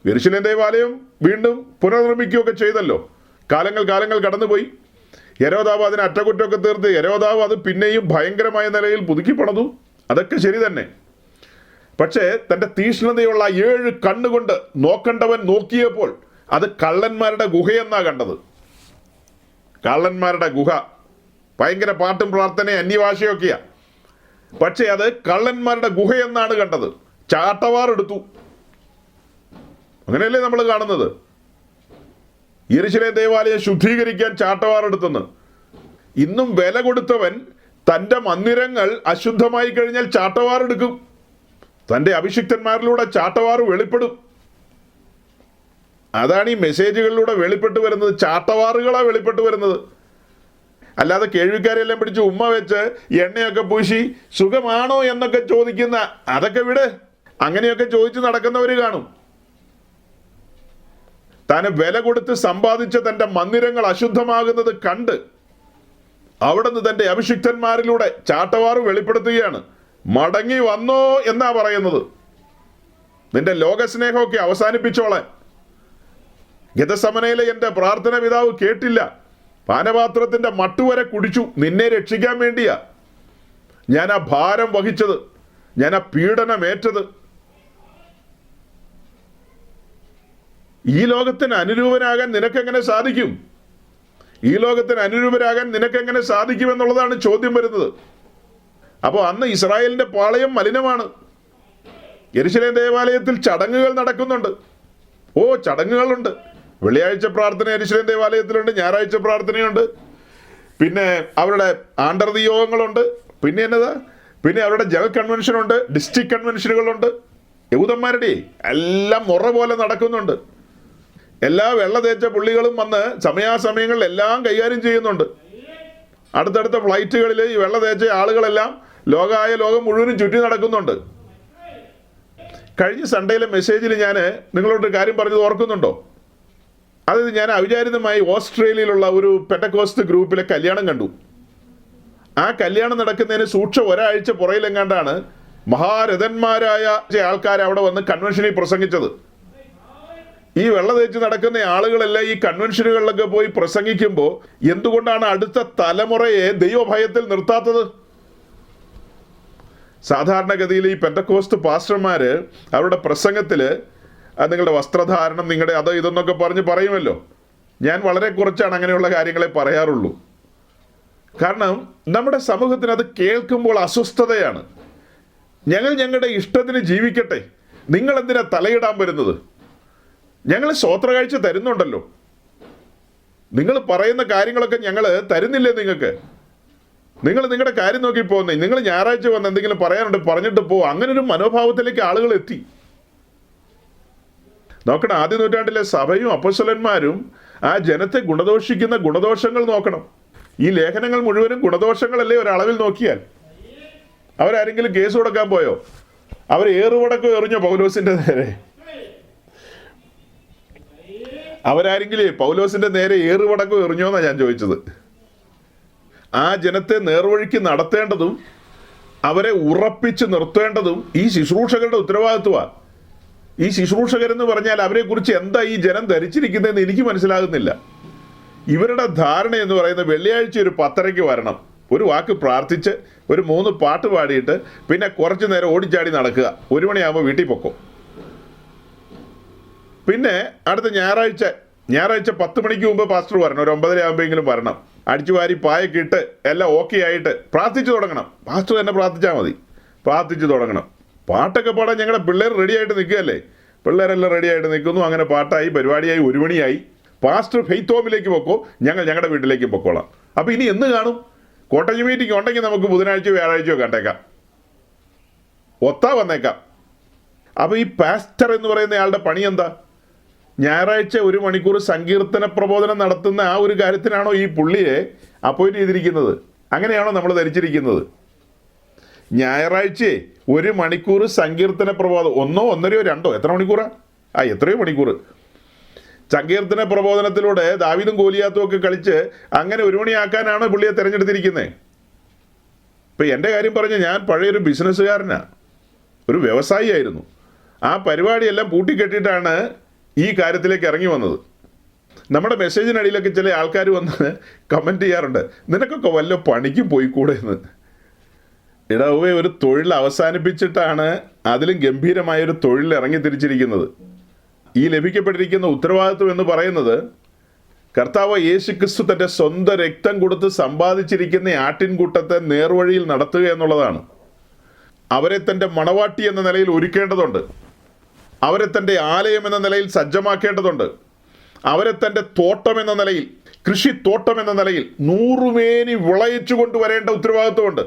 യെരൂശലേം ദേവാലയം വീണ്ടും പുനർനിർമ്മിക്കുകയൊക്കെ ചെയ്തല്ലോ. കാലങ്ങൾ കടന്നുപോയി. യെരോദാവ് അതിന് അറ്റകുറ്റമൊക്കെ തീർത്ത് യെരോദാവ് അത് പിന്നെയും ഭയങ്കരമായ നിലയിൽ പുതുക്കി പണിതു. അതൊക്കെ ശരി തന്നെ. പക്ഷേ തൻ്റെ തീഷ്ണതയുള്ള 7 കണ്ണുകൊണ്ട് നോക്കണ്ടവൻ നോക്കിയപ്പോൾ അത് കള്ളന്മാരുടെ ഗുഹയെന്നാ കണ്ടത്. കള്ളന്മാരുടെ ഗുഹ. ഭയങ്കര പാട്ടും പ്രാർത്ഥനയും അന്യഭാഷയൊക്കെയാ. പക്ഷേ അത് കള്ളന്മാരുടെ ഗുഹയെന്നാണ് കണ്ടത്. ചാട്ടവാറെടുത്തു. അങ്ങനെയല്ലേ നമ്മൾ കാണുന്നത്? യെരൂശലേം ദേവാലയം ശുദ്ധീകരിക്കാൻ ചാട്ടവാറെടുത്തെന്ന്. ഇന്നും വില കൊടുത്തവൻ തൻ്റെ മന്ദിരങ്ങൾ അശുദ്ധമായി കഴിഞ്ഞാൽ ചാട്ടവാറെടുക്കും. തൻ്റെ അഭിഷിക്തന്മാരിലൂടെ ചാട്ടവാറ് വെളിപ്പെടും. അതാണ് ഈ മെസ്സേജുകളിലൂടെ വെളിപ്പെട്ട് വരുന്നത്. ചാട്ടവാറുകളാണ് വെളിപ്പെട്ട് വരുന്നത്. അല്ലാതെ കേൾവിക്കാരെല്ലാം പിടിച്ച് ഉമ്മ വെച്ച് എണ്ണയൊക്കെ പൂശി സുഖമാണോ എന്നൊക്കെ ചോദിക്കുന്ന അതൊക്കെ വിട്. അങ്ങനെയൊക്കെ ചോദിച്ച് നടക്കുന്നവർ കാണും. താൻ വില കൊടുത്ത് സമ്പാദിച്ച തൻ്റെ മന്ദിരങ്ങൾ അശുദ്ധമാകുന്നത് കണ്ട് അവിടുന്ന് തൻ്റെ അഭിഷിക്തന്മാരിലൂടെ ചാട്ടവാറ് വെളിപ്പെടുത്തുകയാണ്. മടങ്ങി വന്നോ എന്നാ പറയുന്നത്. നിന്റെ ലോകസ്നേഹമൊക്കെ അവസാനിപ്പിച്ചോളാൻ. ഗെഥസമനയിലെ എൻ്റെ പ്രാർത്ഥന പിതാവ് കേട്ടില്ല. പാനപാത്രത്തിൻ്റെ മട്ടുവരെ കുടിച്ചു. നിന്നെ രക്ഷിക്കാൻ വേണ്ടിയാ ഞാൻ ആ ഭാരം വഹിച്ചത്, ഞാൻ ആ പീഡനമേറ്റത്. ഈ ലോകത്തിന് അനുരൂപനാകാൻ നിനക്കെങ്ങനെ സാധിക്കും? ഈ ലോകത്തിന് അനുരൂപരാകാൻ നിനക്കെങ്ങനെ സാധിക്കുമെന്നുള്ളതാണ് ചോദ്യം വരുന്നത്. അപ്പോൾ അന്ന് ഇസ്രായേലിൻ്റെ പാളയം മലിനമാണ്. യെരുശലേം ദേവാലയത്തിൽ ചടങ്ങുകൾ നടക്കുന്നുണ്ട്. ചടങ്ങുകളുണ്ട്. വെള്ളിയാഴ്ച പ്രാർത്ഥന യെരുശലേം ദേവാലയത്തിലുണ്ട്, ഞായറാഴ്ച പ്രാർത്ഥനയുണ്ട്, പിന്നെ അവരുടെ ആണ്ടർതി യോഗങ്ങളുണ്ട്, പിന്നെ അവരുടെ ജനറൽ കൺവെൻഷനുണ്ട്, ഡിസ്ട്രിക്ട് കൺവെൻഷനുകളുണ്ട്. യഹൂദന്മാരുടെ എല്ലാം മുറ പോലെ നടക്കുന്നുണ്ട്. എല്ലാ വെള്ള തേച്ച പുള്ളികളും വന്ന് സമയാസമയങ്ങളിൽ എല്ലാം കൈകാര്യം ചെയ്യുന്നുണ്ട്. അടുത്തടുത്ത ഫ്ലൈറ്റുകളിൽ ഈ വെള്ള തേച്ച ആളുകളെല്ലാം ലോകം മുഴുവനും ചുറ്റി നടക്കുന്നുണ്ട്. കഴിഞ്ഞ സൺഡേയിലെ മെസ്സേജിൽ ഞാൻ നിങ്ങളോടൊരു കാര്യം പറഞ്ഞത് ഓർക്കുന്നുണ്ടോ? അതായത് ഞാൻ അവിചാരിതമായി ഓസ്ട്രേലിയയിലുള്ള ഒരു പെന്തക്കോസ്ത് ഗ്രൂപ്പിലെ കല്യാണം കണ്ടു. ആ കല്യാണം നടക്കുന്നതിന് ഒരാഴ്ച പുറയിലെങ്ങാണ്ടാണ് മഹാരഥന്മാരായ ആൾക്കാർ അവിടെ വന്ന് കൺവെൻഷനിൽ പ്രസംഗിച്ചത്. ഈ വെള്ള തേച്ച് നടക്കുന്ന ആളുകളെല്ലാം ഈ കൺവെൻഷനുകളിലൊക്കെ പോയി പ്രസംഗിക്കുമ്പോൾ എന്തുകൊണ്ടാണ് അടുത്ത തലമുറയെ ദൈവഭയത്തിൽ നിർത്താത്തത്? സാധാരണഗതിയിൽ ഈ പെന്തക്കോസ്ത് പാസ്റ്റർമാർ അവരുടെ പ്രസംഗത്തിൽ നിങ്ങളുടെ വസ്ത്രധാരണം, നിങ്ങളുടെ അതോ ഇതെന്നൊക്കെ പറയുമല്ലോ. ഞാൻ വളരെ കുറച്ചാണ് അങ്ങനെയുള്ള കാര്യങ്ങളെ പറയാറുള്ളൂ. കാരണം നമ്മുടെ സമൂഹത്തിന് അത് കേൾക്കുമ്പോൾ അസ്വസ്ഥതയാണ്. ഞങ്ങളുടെ ഇഷ്ടത്തിന് ജീവിക്കട്ടെ, നിങ്ങൾ എന്തിനാ തലയിടാൻ വരുന്നത്? ഞങ്ങൾ സ്വോത്രകാഴ്ച തരുന്നുണ്ടല്ലോ, നിങ്ങൾ പറയുന്ന കാര്യങ്ങളൊക്കെ ഞങ്ങൾ തരുന്നില്ലേ നിങ്ങൾക്ക്? നിങ്ങൾ നിങ്ങളുടെ കാര്യം നോക്കി പോകുന്നേ. നിങ്ങൾ ഞായറാഴ്ച വന്ന് എന്തെങ്കിലും പറയാനുണ്ട് പറഞ്ഞിട്ട് പോകും. അങ്ങനെ ഒരു മനോഭാവത്തിലേക്ക് ആളുകൾ എത്തി. നോക്കണം, ആദ്യ നൂറ്റാണ്ടിലെ സഭയും അപ്പോസ്തലന്മാരും ആ ജനത്തെ ഗുണദോഷിക്കുന്ന ഗുണദോഷങ്ങൾ നോക്കണം. ഈ ലേഖനങ്ങൾ മുഴുവനും ഗുണദോഷങ്ങളല്ലേ ഒരളവിൽ നോക്കിയാൽ? അവരാരെങ്കിലും കേസ് കൊടുക്കാൻ പോയോ? അവർ ഏറുവടക്കം എറിഞ്ഞോ പൗലോസിന്റെ നേരെ? അവരാരെങ്കിലും പൗലോസിന്റെ നേരെ ഏറുവടക്കം എറിഞ്ഞോന്നാണ് ഞാൻ ചോദിച്ചത്. ആ ജനത്തെ നേർവഴിക്ക് നടത്തേണ്ടതും അവരെ ഉറപ്പിച്ച് നിർത്തേണ്ടതും ഈ ശുശ്രൂഷകരുടെ ഉത്തരവാദിത്വമാണ്. ഈ ശുശ്രൂഷകരെന്ന് പറഞ്ഞാൽ അവരെക്കുറിച്ച് എന്താ ഈ ജനം ധരിച്ചിരിക്കുന്നതെന്ന് എനിക്ക് മനസ്സിലാകുന്നില്ല. ഇവരുടെ ധാരണ എന്ന് പറയുന്നത് വെള്ളിയാഴ്ച ഒരു 10:30 വരണം, ഒരു വാക്ക് പ്രാർത്ഥിച്ച് ഒരു 3 പാട്ട് പാടിയിട്ട് പിന്നെ കുറച്ച് നേരം ഓടിച്ചാടി നടക്കുക, 1 മണിയാകുമ്പോൾ വീട്ടിൽ പൊക്കും. പിന്നെ അടുത്ത ഞായറാഴ്ച 10 മണിക്ക് മുമ്പ് പാസ്റ്റർ വരണം, ഒരു 9:30 ആകുമ്പോഴെങ്കിലും വരണം. അടിച്ചുവാരി പായൊക്കെ ഇട്ട് എല്ലാം ഓക്കെ ആയിട്ട് പ്രാർത്ഥിച്ചു തുടങ്ങണം. പാസ്റ്റർ തന്നെ പ്രാർത്ഥിച്ചാൽ മതി, പ്രാർത്ഥിച്ചു തുടങ്ങണം. പാട്ടൊക്കെ പാടാൻ ഞങ്ങളുടെ പിള്ളേർ റെഡി ആയിട്ട് നിൽക്കുകയല്ലേ? പിള്ളേരെല്ലാം റെഡി ആയിട്ട് നിൽക്കുന്നു. അങ്ങനെ പാട്ടായി, പരിപാടിയായി, 1 മണിയായി. പാസ്റ്റർ ഫെയ്ത്ത് ഹോമിലേക്ക് പൊക്കോ, ഞങ്ങളുടെ വീട്ടിലേക്ക് പൊക്കോളാം. അപ്പോൾ ഇനി എന്ന് കാണും? കോട്ടയം മീറ്റിംഗ് ഉണ്ടെങ്കിൽ നമുക്ക് ബുധനാഴ്ചയോ വ്യാഴാഴ്ചയോ കണ്ടേക്കാം, വന്നേക്കാം. അപ്പോൾ ഈ പാസ്റ്റർ എന്ന് പറയുന്ന ആളുടെ പണി എന്താ? ഞായറാഴ്ച 1 മണിക്കൂർ സങ്കീർത്തന പ്രബോധനം നടത്തുന്ന ആ ഒരു കാര്യത്തിനാണോ ഈ പുള്ളിയെ അപ്പോയിന്റ് ചെയ്തിരിക്കുന്നത്? അങ്ങനെയാണോ നമ്മൾ ധരിച്ചിരിക്കുന്നത്? ഞായറാഴ്ച 1 മണിക്കൂർ സങ്കീർത്തന പ്രബോധനം, 1, 1.5, 2, എത്ര മണിക്കൂറാ? എത്രയോ മണിക്കൂർ സങ്കീർത്തന പ്രബോധനത്തിലൂടെ ദാവീദും ഗോലിയാത്തും ഒക്കെ കളിച്ച് അങ്ങനെ 1 മണിയാക്കാനാണ് പുള്ളിയെ തിരഞ്ഞെടുത്തിരിക്കുന്നത്. ഇപ്പം എൻ്റെ കാര്യം പറഞ്ഞ് ഞാൻ പഴയൊരു ബിസിനസ്സുകാരനാണ്, ഒരു വ്യവസായിയായിരുന്നു. ആ പരിപാടിയെല്ലാം പൂട്ടിക്കെട്ടിയിട്ടാണ് ഈ കാര്യത്തിലേക്ക് ഇറങ്ങി വന്നത്. നമ്മുടെ മെസ്സേജിനടിയിലൊക്കെ ചില ആൾക്കാർ വന്ന് കമൻറ്റ് ചെയ്യാറുണ്ട്, നിനക്കൊക്കെ വല്ല പണിക്കും പോയിക്കൂടെ എന്ന്. ഇടവേ ഒരു തൊഴിൽ അവസാനിപ്പിച്ചിട്ടാണ് അതിലും ഗംഭീരമായൊരു തൊഴിൽ ഇറങ്ങി തിരിച്ചിരിക്കുന്നത്. ഈ ലഭിക്കപ്പെട്ടിരിക്കുന്ന ഉത്തരവാദിത്വം എന്ന് പറയുന്നത് കർത്താവ് യേശുക്രിസ്തു തൻ്റെ സ്വന്തം രക്തം കൊടുത്ത് സമ്പാദിച്ചിരിക്കുന്ന ആട്ടിൻകൂട്ടത്തെ നേർവഴിയിൽ നടത്തുക എന്നുള്ളതാണ്. അവരെ തൻ്റെ മണവാട്ടി എന്ന നിലയിൽ ഒരുക്കേണ്ടതുണ്ട്, അവരെ തൻ്റെ ആലയം എന്ന നിലയിൽ സജ്ജമാക്കേണ്ടതുണ്ട്, അവരെ തൻ്റെ തോട്ടം എന്ന നിലയിൽ, കൃഷിത്തോട്ടം എന്ന നിലയിൽ 100 മേനി വിളയിച്ചു കൊണ്ടുവരേണ്ട ഉത്തരവാദിത്വമുണ്ട്.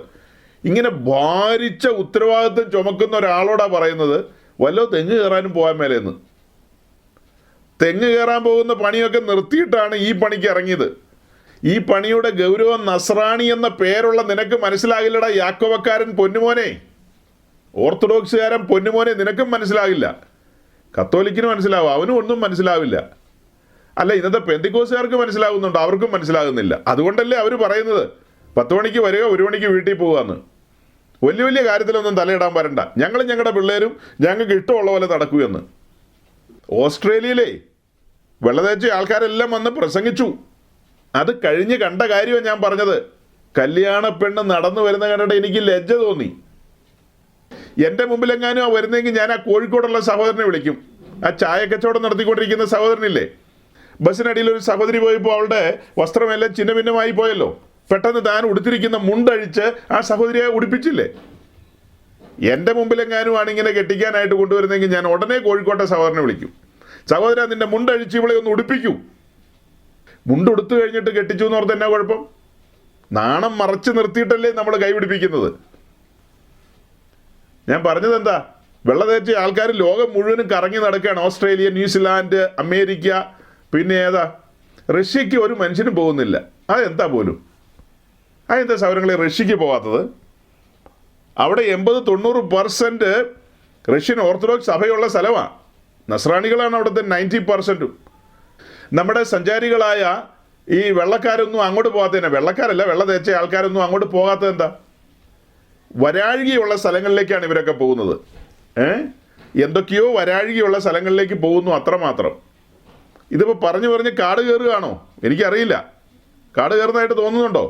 ഇങ്ങനെ ഭാരിച്ച ഉത്തരവാദിത്വം ചുമക്കുന്ന ഒരാളോടാണ് പറയുന്നത് വല്ലോ തെങ്ങ് കയറാനും പോകാൻ മേലെന്ന്. തെങ്ങ് കയറാൻ പോകുന്ന പണിയൊക്കെ നിർത്തിയിട്ടാണ് ഈ പണിക്ക് ഇറങ്ങിയത്. ഈ പണിയുടെ ഗൗരവം നസ്രാണി എന്ന പേരുള്ള നിനക്ക് മനസ്സിലാകില്ലടാ യാക്കോബക്കാരൻ പൊന്നുമോനെ, ഓർത്തഡോക്സുകാരൻ പൊന്നുമോനെ, നിനക്കും മനസ്സിലാകില്ല. കത്തോലിക്കിന് മനസ്സിലാവും, അവനും ഒന്നും മനസ്സിലാവില്ല. അല്ല, ഇന്നത്തെ പെന്തിക്കോസുകാർക്ക് മനസ്സിലാകുന്നുണ്ട്, അവർക്കും മനസ്സിലാകുന്നില്ല. അതുകൊണ്ടല്ലേ അവർ പറയുന്നത് 10 മണിക്ക് വരിക, 1 മണിക്ക് വീട്ടിൽ പോകാമെന്ന്. വലിയ കാര്യത്തിലൊന്നും തലയിടാൻ വരണ്ട, ഞങ്ങളുടെ പിള്ളേരും ഞങ്ങൾക്ക് ഇഷ്ടമുള്ള പോലെ നടക്കൂ എന്ന്. ഓസ്ട്രേലിയയിലെ വെള്ളതേച്ച ആൾക്കാരെല്ലാം വന്ന് പ്രസംഗിച്ചു. അത് കഴിഞ്ഞ് കണ്ട കാര്യമാണ് ഞാൻ പറഞ്ഞത്. കല്യാണ പെണ്ണ് നടന്നു വരുന്ന കണ്ടിട്ട് എനിക്ക് ലജ്ജ തോന്നി. എൻ്റെ മുമ്പിലെങ്ങാനും ആ വരുന്നെങ്കിൽ ഞാൻ ആ കോഴിക്കോടുള്ള സഹോദരനെ വിളിക്കും. ആ ചായ കച്ചവടം നടത്തിക്കൊണ്ടിരിക്കുന്ന സഹോദരനില്ലേ, ബസ്സിനടിയിൽ ഒരു സഹോദരി പോയപ്പോൾ അവളുടെ വസ്ത്രമെല്ലാം ചിന്ന ഭിന്നമായി പോയല്ലോ. പെട്ടെന്ന് താൻ ഉടുത്തിരിക്കുന്ന മുണ്ടഴിച്ച് ആ സഹോദരിയെ ഉടുപ്പിച്ചില്ലേ. എൻ്റെ മുമ്പിലെങ്ങാനും ആണ് ഇങ്ങനെ കെട്ടിക്കാനായിട്ട് കൊണ്ടുവരുന്നെങ്കിൽ ഞാൻ ഉടനെ കോഴിക്കോട്ടെ സഹോദരനെ വിളിക്കും. സഹോദര, നിന്റെ മുണ്ടഴിച്ച് ഇവളെ ഒന്ന് ഉടുപ്പിക്കൂ. മുണ്ടുടുത്തു കഴിഞ്ഞിട്ട് കെട്ടിച്ചു എന്ന് ഓർത്ത് എന്നാ കുഴപ്പം? നാണം മറച്ചു നിർത്തിയിട്ടല്ലേ നമ്മൾ കൈപിടിപ്പിക്കുന്നത്. ഞാൻ പറഞ്ഞത് എന്താ, വെള്ളതേച്ച ആൾക്കാർ ലോകം മുഴുവനും കറങ്ങി നടക്കുകയാണ്. ഓസ്ട്രേലിയ, ന്യൂസിലാൻഡ്, അമേരിക്ക, പിന്നെ ഏതാ റഷ്യക്ക് ഒരു മനുഷ്യനും പോകുന്നില്ല. അതെന്താ പോലും? അതെന്താ സൗരങ്ങളെ റഷ്യക്ക് പോകാത്തത്? അവിടെ 80-90% റഷ്യൻ ഓർത്തഡോക്സ് സഭയുള്ള സ്ഥലമാണ്. നസ്രാണികളാണ് അവിടുത്തെ 90%. നമ്മുടെ സഞ്ചാരികളായ ഈ വെള്ളക്കാരൊന്നും അങ്ങോട്ട് പോകാത്തതിനെ, വെള്ളക്കാരല്ല വെള്ള തേച്ച ആൾക്കാരൊന്നും അങ്ങോട്ട് പോകാത്തത് എന്താ? വരാഴികയുള്ള സ്ഥലങ്ങളിലേക്കാണ് ഇവരൊക്കെ പോകുന്നത്. എന്തൊക്കെയോ വരാഴികയുള്ള സ്ഥലങ്ങളിലേക്ക് പോകുന്നു, അത്രമാത്രം. ഇതിപ്പോൾ പറഞ്ഞു പറഞ്ഞ് കാട് കയറുകയാണോ? എനിക്കറിയില്ല. കാട് കയറുന്നതായിട്ട് തോന്നുന്നുണ്ടോ?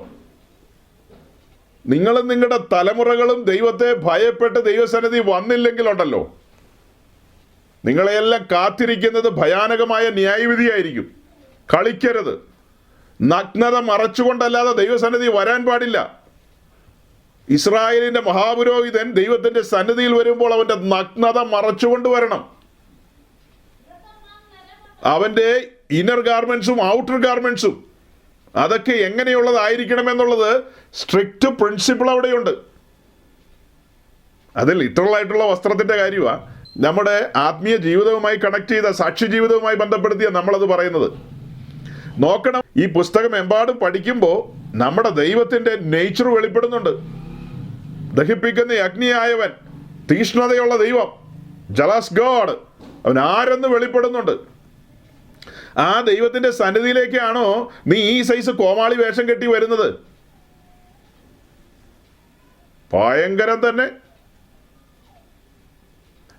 നിങ്ങളും നിങ്ങളുടെ തലമുറകളും ദൈവത്തെ ഭയപ്പെട്ട് ദൈവസന്നിധി വന്നില്ലെങ്കിലുണ്ടല്ലോ, നിങ്ങളെയെല്ലാം കാത്തിരിക്കുന്നത് ഭയാനകമായ ന്യായവിധിയായിരിക്കും. കളിക്കരുത്. നഗ്നത മറച്ചുകൊണ്ടല്ലാതെ ദൈവസന്നിധി വരാൻ പാടില്ല. ഇസ്രായേലിന്റെ മഹാപുരോഹിതൻ ദൈവത്തിന്റെ സന്നിധിയിൽ വരുമ്പോൾ അവന്റെ നഗ്നത മറച്ചുകൊണ്ട് വരണം. അവന്റെ ഇന്നർ ഗാർമെന്റ്സും ഔട്ടർ ഗാർമെന്റ്സും അതൊക്കെ എങ്ങനെയുള്ളതായിരിക്കണമെന്നുള്ളത് സ്ട്രിക്റ്റ് പ്രിൻസിപ്പിൾ അവിടെയുണ്ട്. അത് ലിറ്ററൽ ആയിട്ടുള്ള വസ്ത്രത്തിന്റെ കാര്യമാണ്. നമ്മുടെ ആത്മീയ ജീവിതവുമായി കണക്ട് ചെയ്ത, സാക്ഷി ജീവിതവുമായി ബന്ധപ്പെടുത്തിയ നമ്മളത് പറയുന്നത്. നോക്കണം, ഈ പുസ്തകം എമ്പാടും പഠിക്കുമ്പോൾ നമ്മുടെ ദൈവത്തിന്റെ നേച്ചർ വെളിപ്പെടുന്നുണ്ട്. ദഹിപ്പിക്കുന്ന അഗ്നിയായവൻ, തീഷ്ണതയുള്ള ദൈവം, ജലസ് ഗോഡ്, അവൻ ആരെന്ന് വെളിപ്പെടുന്നുണ്ട്. ആ ദൈവത്തിന്റെ സന്നിധിയിലേക്കാണോ നീ ഈ സൈസ് കോമാളി വേഷം കെട്ടി വരുന്നത്? ഭയങ്കരം തന്നെ.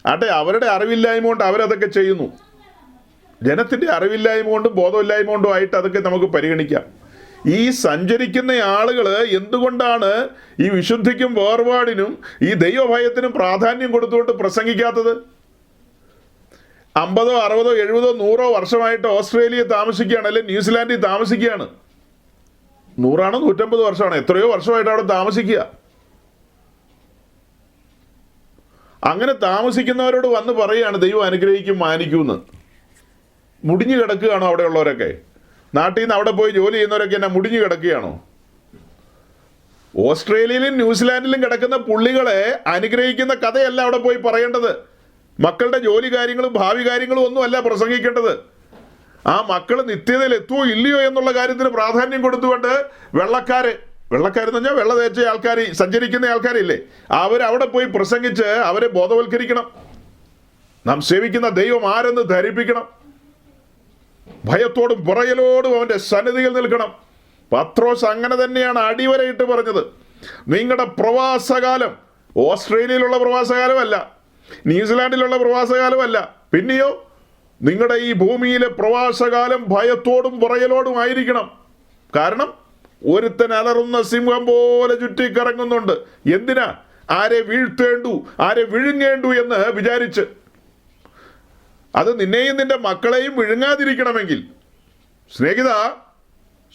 ആട്ടെ, അവരുടെ അറിവില്ലായ്മ കൊണ്ട് അവരതൊക്കെ ചെയ്യുന്നു. ജനത്തിന്റെ അറിവില്ലായ്മ കൊണ്ടും ബോധമില്ലായ്മ കൊണ്ടും ആയിട്ട് അതൊക്കെ നമുക്ക് പരിഗണിക്കാം. ഈ സഞ്ചരിക്കുന്ന ആളുകൾ എന്തുകൊണ്ടാണ് ഈ വിശുദ്ധിക്കും വേർപാടിനും ഈ ദൈവഭയത്തിനും പ്രാധാന്യം കൊടുത്തുകൊണ്ട് പ്രസംഗിക്കാത്തത്? 50, 60, 70, 100 വർഷമായിട്ട് ഓസ്ട്രേലിയ താമസിക്കുകയാണ്, അല്ലെങ്കിൽ ന്യൂസിലാൻഡിൽ താമസിക്കുകയാണ്. 100 150 വർഷമാണ്, എത്രയോ വർഷമായിട്ട് അവിടെ താമസിക്കുക. അങ്ങനെ താമസിക്കുന്നവരോട് വന്ന് പറയുകയാണ് ദൈവം അനുഗ്രഹിക്കും, മാനിക്കുമെന്ന്. മുടിഞ്ഞു കിടക്കുകയാണോ അവിടെ ഉള്ളവരൊക്കെ? നാട്ടിൽ നിന്ന് അവിടെ പോയി ജോലി ചെയ്യുന്നവരൊക്കെ എന്നാ മുടിഞ്ഞു കിടക്കുകയാണോ? ഓസ്ട്രേലിയയിലും ന്യൂസിലാൻഡിലും കിടക്കുന്ന പുള്ളികളെ അനുഗ്രഹിക്കുന്ന കഥയല്ല അവിടെ പോയി പറയേണ്ടത്. മക്കളുടെ ജോലി കാര്യങ്ങളും ഭാവി കാര്യങ്ങളും ഒന്നും അല്ല പ്രസംഗിക്കേണ്ടത്. ആ മക്കൾ നിത്യതയിൽ എത്തുവോ ഇല്ലയോ എന്നുള്ള കാര്യത്തിന് പ്രാധാന്യം കൊടുത്തുകൊണ്ട് വെള്ളക്കാരെന്ന് പറഞ്ഞാൽ വെള്ള തേച്ച ആൾക്കാർ, സഞ്ചരിക്കുന്ന ആൾക്കാരില്ലേ, അവരവിടെ പോയി പ്രസംഗിച്ച് അവരെ ബോധവൽക്കരിക്കണം. നാം സേവിക്കുന്ന ദൈവം ആരെന്ന് ധരിപ്പിക്കണം. ഭയത്തോടും പുറയലോടും അവന്റെ സന്നിധിയിൽ നിൽക്കണം. പത്രോസ് അങ്ങനെ തന്നെയാണ് അടിവരയിട്ട് പറഞ്ഞത്. നിങ്ങളുടെ പ്രവാസകാലം ഓസ്ട്രേലിയയിലുള്ള പ്രവാസകാലമല്ല, ന്യൂസിലാൻഡിലുള്ള പ്രവാസകാലമല്ല, പിന്നെയോ നിങ്ങളുടെ ഈ ഭൂമിയിലെ പ്രവാസകാലം ഭയത്തോടും പുറയലോടും ആയിരിക്കണം. കാരണം ഒരുത്തൻ അലറുന്ന സിംഹം പോലെ ചുറ്റിക്കറങ്ങുന്നുണ്ട്. എന്തിനാ? ആരെ വീഴ്ത്തേണ്ടു, ആരെ വിഴുങ്ങേണ്ടു എന്ന് വിചാരിച്ച്. അത് നിന്നെയും നിന്റെ മക്കളെയും വിഴുങ്ങാതിരിക്കണമെങ്കിൽ സ്നേഹിത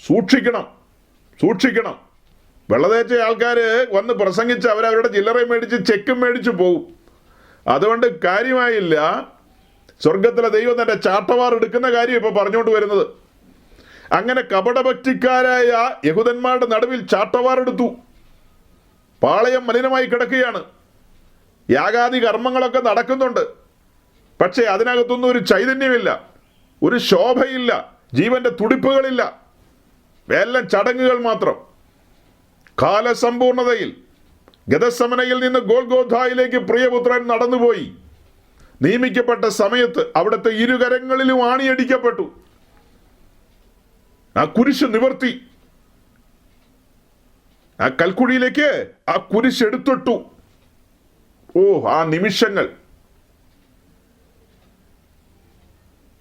സൂക്ഷിക്കണം. വെള്ളതേച്ച ആൾക്കാർ വന്ന് പ്രസംഗിച്ച് അവരവരുടെ ചില്ലറയും മേടിച്ച് ചെക്കും മേടിച്ച് പോകും. അതുകൊണ്ട് കാര്യമായില്ല. സ്വർഗത്തിലെ ദൈവം തന്റെ ചാട്ടവാർ എടുക്കുന്ന കാര്യം ഇപ്പൊ പറഞ്ഞുകൊണ്ട് വരുന്നത്. അങ്ങനെ കപടഭക്തിക്കാരായ യഹൂദന്മാരുടെ നടുവിൽ ചാട്ടവാർ എടുത്തു. പാളയം മലിനമായി കിടക്കുകയാണ്. യാഗാദി കർമ്മങ്ങളൊക്കെ നടക്കുന്നുണ്ട്. പക്ഷേ അതിനകത്തൊന്നും ഒരു ചൈതന്യമില്ല, ഒരു ശോഭയില്ല, ജീവന്റെ തുടിപ്പുകളില്ല. എല്ലാം ചടങ്ങുകൾ മാത്രം. കാലസമ്പൂർണതയിൽ ഗതസമനയിൽ നിന്ന് ഗോൽഗോഥായിലേക്ക് പ്രിയപുത്രൻ നടന്നുപോയി. നിയമിക്കപ്പെട്ട സമയത്ത് അവിടുത്തെ ഇരുകരങ്ങളിലും ആണിയടിക്കപ്പെട്ടു. ആ കുരിശ് നിവർത്തി. ആ കൽക്കുഴിയിലേക്ക് ആ കുരിശ് എടുത്തിട്ടു. ആ നിമിഷങ്ങൾ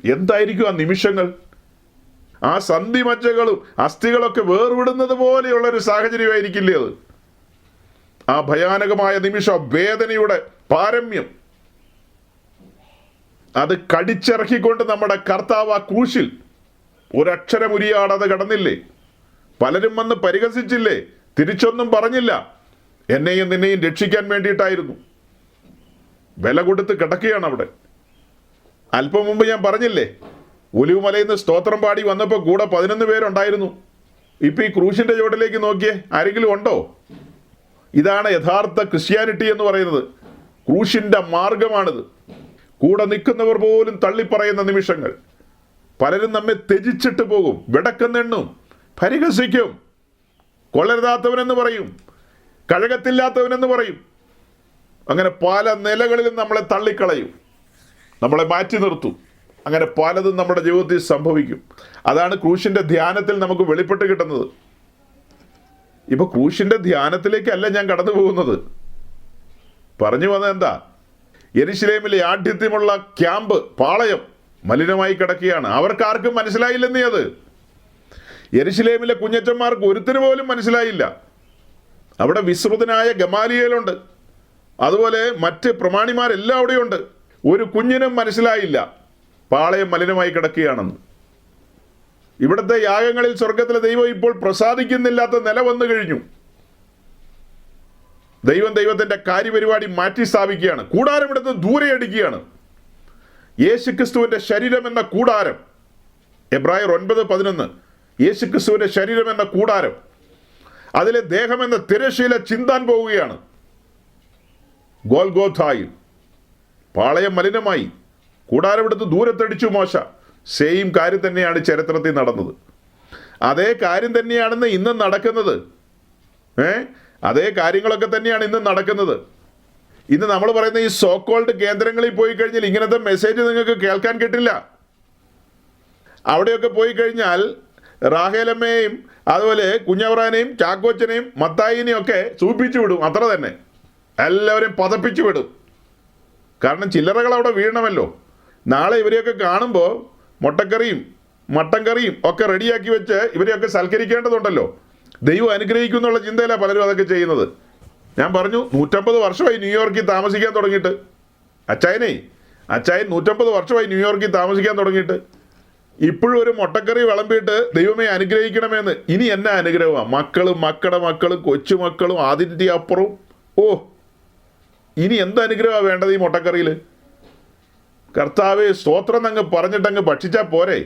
എന്തായിരിക്കും ആ നിമിഷങ്ങൾ? ആ സന്ധിമജ്ജകളും അസ്ഥികളൊക്കെ വേർവിടുന്നത് പോലെയുള്ളൊരു സാഹചര്യമായിരിക്കില്ലേ അത്? ആ ഭയാനകമായ നിമിഷം, വേദനയുടെ പാരമ്യം, അത് കടിച്ചിറക്കിക്കൊണ്ട് നമ്മുടെ കർത്താവ് ആ ക്രൂശിൽ ഒരക്ഷരമുരിയാടാതെ കടന്നില്ലേ? പലരും വന്ന് പരിഹസിച്ചില്ലേ? തിരിച്ചൊന്നും പറഞ്ഞില്ല. എന്നെയും നിന്നെയും രക്ഷിക്കാൻ വേണ്ടിയിട്ടായിരുന്നു. വില കൊടുത്ത് കിടക്കുകയാണ് അവിടെ. അല്പം മുമ്പ് ഞാൻ പറഞ്ഞില്ലേ, ഒലിവുമലയിൽ നിന്ന് സ്തോത്രം പാടി വന്നപ്പോൾ കൂടെ 11 പേരുണ്ടായിരുന്നു. ഇപ്പൊ ഈ ക്രൂശിന്റെ ചുവട്ടിലേക്ക് നോക്കിയേ, ആരെങ്കിലും ഉണ്ടോ? ഇതാണ് യഥാർത്ഥ ക്രിസ്ത്യാനിറ്റി എന്ന് പറയുന്നത്. ക്രൂശിന്റെ മാർഗമാണിത്. കൂടെ നിൽക്കുന്നവർ പോലും തള്ളിപ്പറയുന്ന നിമിഷങ്ങൾ. പലരും നമ്മെ ത്യജിച്ചിട്ട് പോകും, വിടക്കെന്നെണ്ണും, പരിഹസിക്കും, കൊള്ളരുതാത്തവനെന്ന് പറയും, കഴകത്തില്ലാത്തവനെന്ന് പറയും. അങ്ങനെ പല നിലകളിലും നമ്മളെ തള്ളിക്കളയും, നമ്മളെ മാറ്റി നിർത്തും. അങ്ങനെ പലതും നമ്മുടെ ജീവിതത്തിൽ സംഭവിക്കും. അതാണ് ക്രൂശിന്റെ ധ്യാനത്തിൽ നമുക്ക് വെളിപ്പെട്ട് കിട്ടുന്നത്. ഇപ്പൊ ക്രൂശിന്റെ ധ്യാനത്തിലേക്കല്ല ഞാൻ കടന്നു പോകുന്നത്. പറഞ്ഞു വന്നത് എന്താ? യെരുശലേമിലെ ആഢ്യത്വമുള്ള ക്യാമ്പ്, പാളയം മലിനമായി കിടക്കുകയാണ്. അവർക്കാർക്കും മനസ്സിലായില്ലെന്നേ അത്. യെരുശലേമിലെ കുഞ്ഞച്ചന്മാർക്ക് ഒരുത്തിന് പോലും മനസ്സിലായില്ല. അവിടെ വിശ്രുതനായ ഗമാലിയേലുണ്ട്, അതുപോലെ മറ്റ് പ്രമാണിമാരെല്ലാം അവിടെയുണ്ട്. ഒരു കുഞ്ഞിനും മനസ്സിലായില്ല പാളയം മലിനമായി കിടക്കുകയാണെന്ന്. ഇവിടുത്തെ യാഗങ്ങളിൽ സ്വർഗത്തിലെ ദൈവം ഇപ്പോൾ പ്രസാദിക്കുന്നില്ലാത്ത നില വന്നു കഴിഞ്ഞു. ദൈവത്തിന്റെ കാര്യപരിപാടി മാറ്റി സ്ഥാപിക്കുകയാണ്. കൂടാരം ഇവിടുന്ന് ദൂരെ അടിക്കുകയാണ്. യേശുക്രിസ്തുവിന്റെ ശരീരം എന്ന കൂടാരം, എബ്രായർ 9:11, യേശുക്രിസ്തുവിന്റെ ശരീരം എന്ന കൂടാരം, അതിലെ ദേഹം എന്ന തിരശ്ശീല ചിന്താൻ പോവുകയാണ്. ഗോൽഗോഥായിൽ പാളയം മലിനമായി, കൂടാരം എടുത്ത് ദൂരത്തടിച്ചു മോശ. സെയിം കാര്യം തന്നെയാണ് ചരിത്രത്തിൽ നടന്നത്. അതേ കാര്യം തന്നെയാണെന്ന് ഇന്നും നടക്കുന്നത്. അതേ കാര്യങ്ങളൊക്കെ തന്നെയാണ് ഇന്നും നടക്കുന്നത്. ഇന്ന് നമ്മൾ പറയുന്ന ഈ സോക്കോൾഡ് കേന്ദ്രങ്ങളിൽ പോയി കഴിഞ്ഞാൽ ഇങ്ങനത്തെ മെസ്സേജ് നിങ്ങൾക്ക് കേൾക്കാൻ കിട്ടില്ല. അവിടെയൊക്കെ പോയി കഴിഞ്ഞാൽ റാഹേലമ്മയെയും അതുപോലെ കുഞ്ഞവറാനെയും ചാക്കോച്ചനെയും മത്തായിനെയും ഒക്കെ സൂപ്പിച്ചു വിടും. അത്ര തന്നെ. എല്ലാവരെയും പതപ്പിച്ചു വിടും. കാരണം ചില്ലറകൾ അവിടെ വീഴണമല്ലോ. നാളെ ഇവരെയൊക്കെ കാണുമ്പോൾ മുട്ടക്കറിയും മട്ടൻ കറിയും ഒക്കെ റെഡിയാക്കി വെച്ച് ഇവരെയൊക്കെ സൽക്കരിക്കേണ്ടതുണ്ടല്ലോ. ദൈവം അനുഗ്രഹിക്കും എന്നുള്ള ചിന്തയിലാണ് പലരും അതൊക്കെ ചെയ്യുന്നത്. ഞാൻ പറഞ്ഞു, 150 വർഷമായി ന്യൂയോർക്കിൽ താമസിക്കാൻ തുടങ്ങിയിട്ട്. അച്ചായൻ 150 വർഷമായി ന്യൂയോർക്കിൽ താമസിക്കാൻ തുടങ്ങിയിട്ട് ഇപ്പോഴും ഒരു മുട്ടക്കറി വിളമ്പിയിട്ട് ദൈവമേ അനുഗ്രഹിക്കണമെന്ന്. ഇനി എന്നാ അനുഗ്രഹമാണ്? മക്കളും മക്കളുടെ മക്കളും കൊച്ചുമക്കളും അതിൻ്റെ അപ്പുറവും. ഓ, ഇനി എന്ത് അനുഗ്രഹമാണ് വേണ്ടത് ഈ മുട്ടക്കറിയിൽ? കർത്താവേ സ്തോത്രം അങ്ങ് പറഞ്ഞിട്ടങ്ങ് ഭക്ഷിച്ചാൽ പോരെ?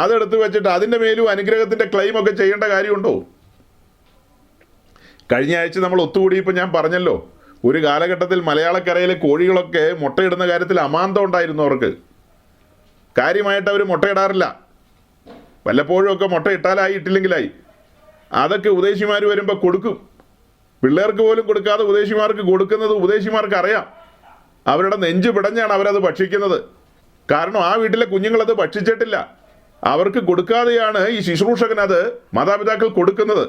അതെടുത്ത് വെച്ചിട്ട് അതിൻ്റെ മേലും അനുഗ്രഹത്തിൻ്റെ ക്ലെയിമൊക്കെ ചെയ്യേണ്ട കാര്യമുണ്ടോ? കഴിഞ്ഞ ആഴ്ച നമ്മൾ ഒത്തുകൂടിയപ്പോൾ ഞാൻ പറഞ്ഞല്ലോ, ഒരു കാലഘട്ടത്തിൽ മലയാളക്കരയിലെ കോഴികളൊക്കെ മുട്ടയിടുന്ന കാര്യത്തിൽ അമാന്തം ഉണ്ടായിരുന്നു അവർക്ക്. കാര്യമായിട്ട് അവർ മുട്ടയിടാറില്ല. വല്ലപ്പോഴും ഒക്കെ മുട്ട ഇട്ടാലായി, ഇട്ടില്ലെങ്കിലായി. അതൊക്കെ ഉപദേശിമാർ വരുമ്പോൾ കൊടുക്കും. പിള്ളേർക്ക് പോലും കൊടുക്കാതെ ഉപദേശിമാർക്ക് കൊടുക്കുന്നത് ഉപദേശിമാർക്ക് അറിയാം. അവരുടെ നെഞ്ച് പിടഞ്ഞാണ് അവരത് ഭക്ഷിക്കുന്നത്. കാരണം ആ വീട്ടിലെ കുഞ്ഞുങ്ങളത് ഭക്ഷിച്ചിട്ടില്ല. അവർക്ക് കൊടുക്കാതെയാണ് ഈ ശുശ്രൂഷകൻ അത് മാതാപിതാക്കൾ കൊടുക്കുന്നത്.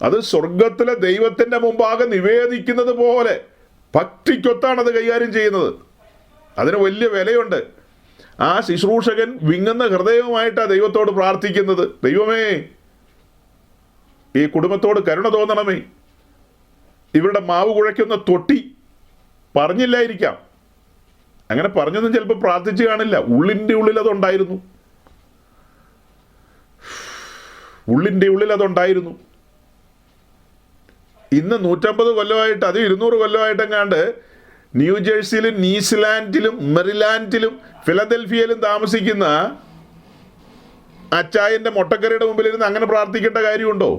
അത് സ്വർഗത്തിലെ ദൈവത്തിൻ്റെ മുമ്പാകെ നിവേദിക്കുന്നത് പോലെ ഭക്തിക്കൊത്താണ് അത് കൈകാര്യം ചെയ്യുന്നത്. അതിന് വലിയ വിലയുണ്ട്. ആ ശുശ്രൂഷകൻ വിങ്ങുന്ന ഹൃദയവുമായിട്ടാണ് ദൈവത്തോട് പ്രാർത്ഥിക്കുന്നത്. ദൈവമേ, ഈ കുടുംബത്തോട് കരുണ തോന്നണമേ. ഇവരുടെ മാവ് കുഴയ്ക്കുന്ന തൊട്ടി പറഞ്ഞില്ലായിരിക്കാം. അങ്ങനെ പറഞ്ഞൊന്നും ചിലപ്പോൾ പ്രാർത്ഥിച്ചു കാണില്ല. ഉള്ളിൻ്റെ ഉള്ളിൽ അതുണ്ടായിരുന്നു. ഉള്ളിൻ്റെ ഉള്ളിൽ അതുണ്ടായിരുന്നു. ഇന്ന് 150 കൊല്ലമായിട്ട്, അത് 200 കൊല്ലമായിട്ടെങ്ങാണ്ട് ന്യൂജേഴ്സിയിലും ന്യൂസിലാൻഡിലും മെറിലാൻഡിലും ഫിലദൽഫിയയിലും താമസിക്കുന്ന അച്ചായൻ്റെ മുട്ടക്കറിയുടെ മുമ്പിലിരുന്ന് അങ്ങനെ പ്രാർത്ഥിക്കേണ്ട കാര്യമുണ്ടോ?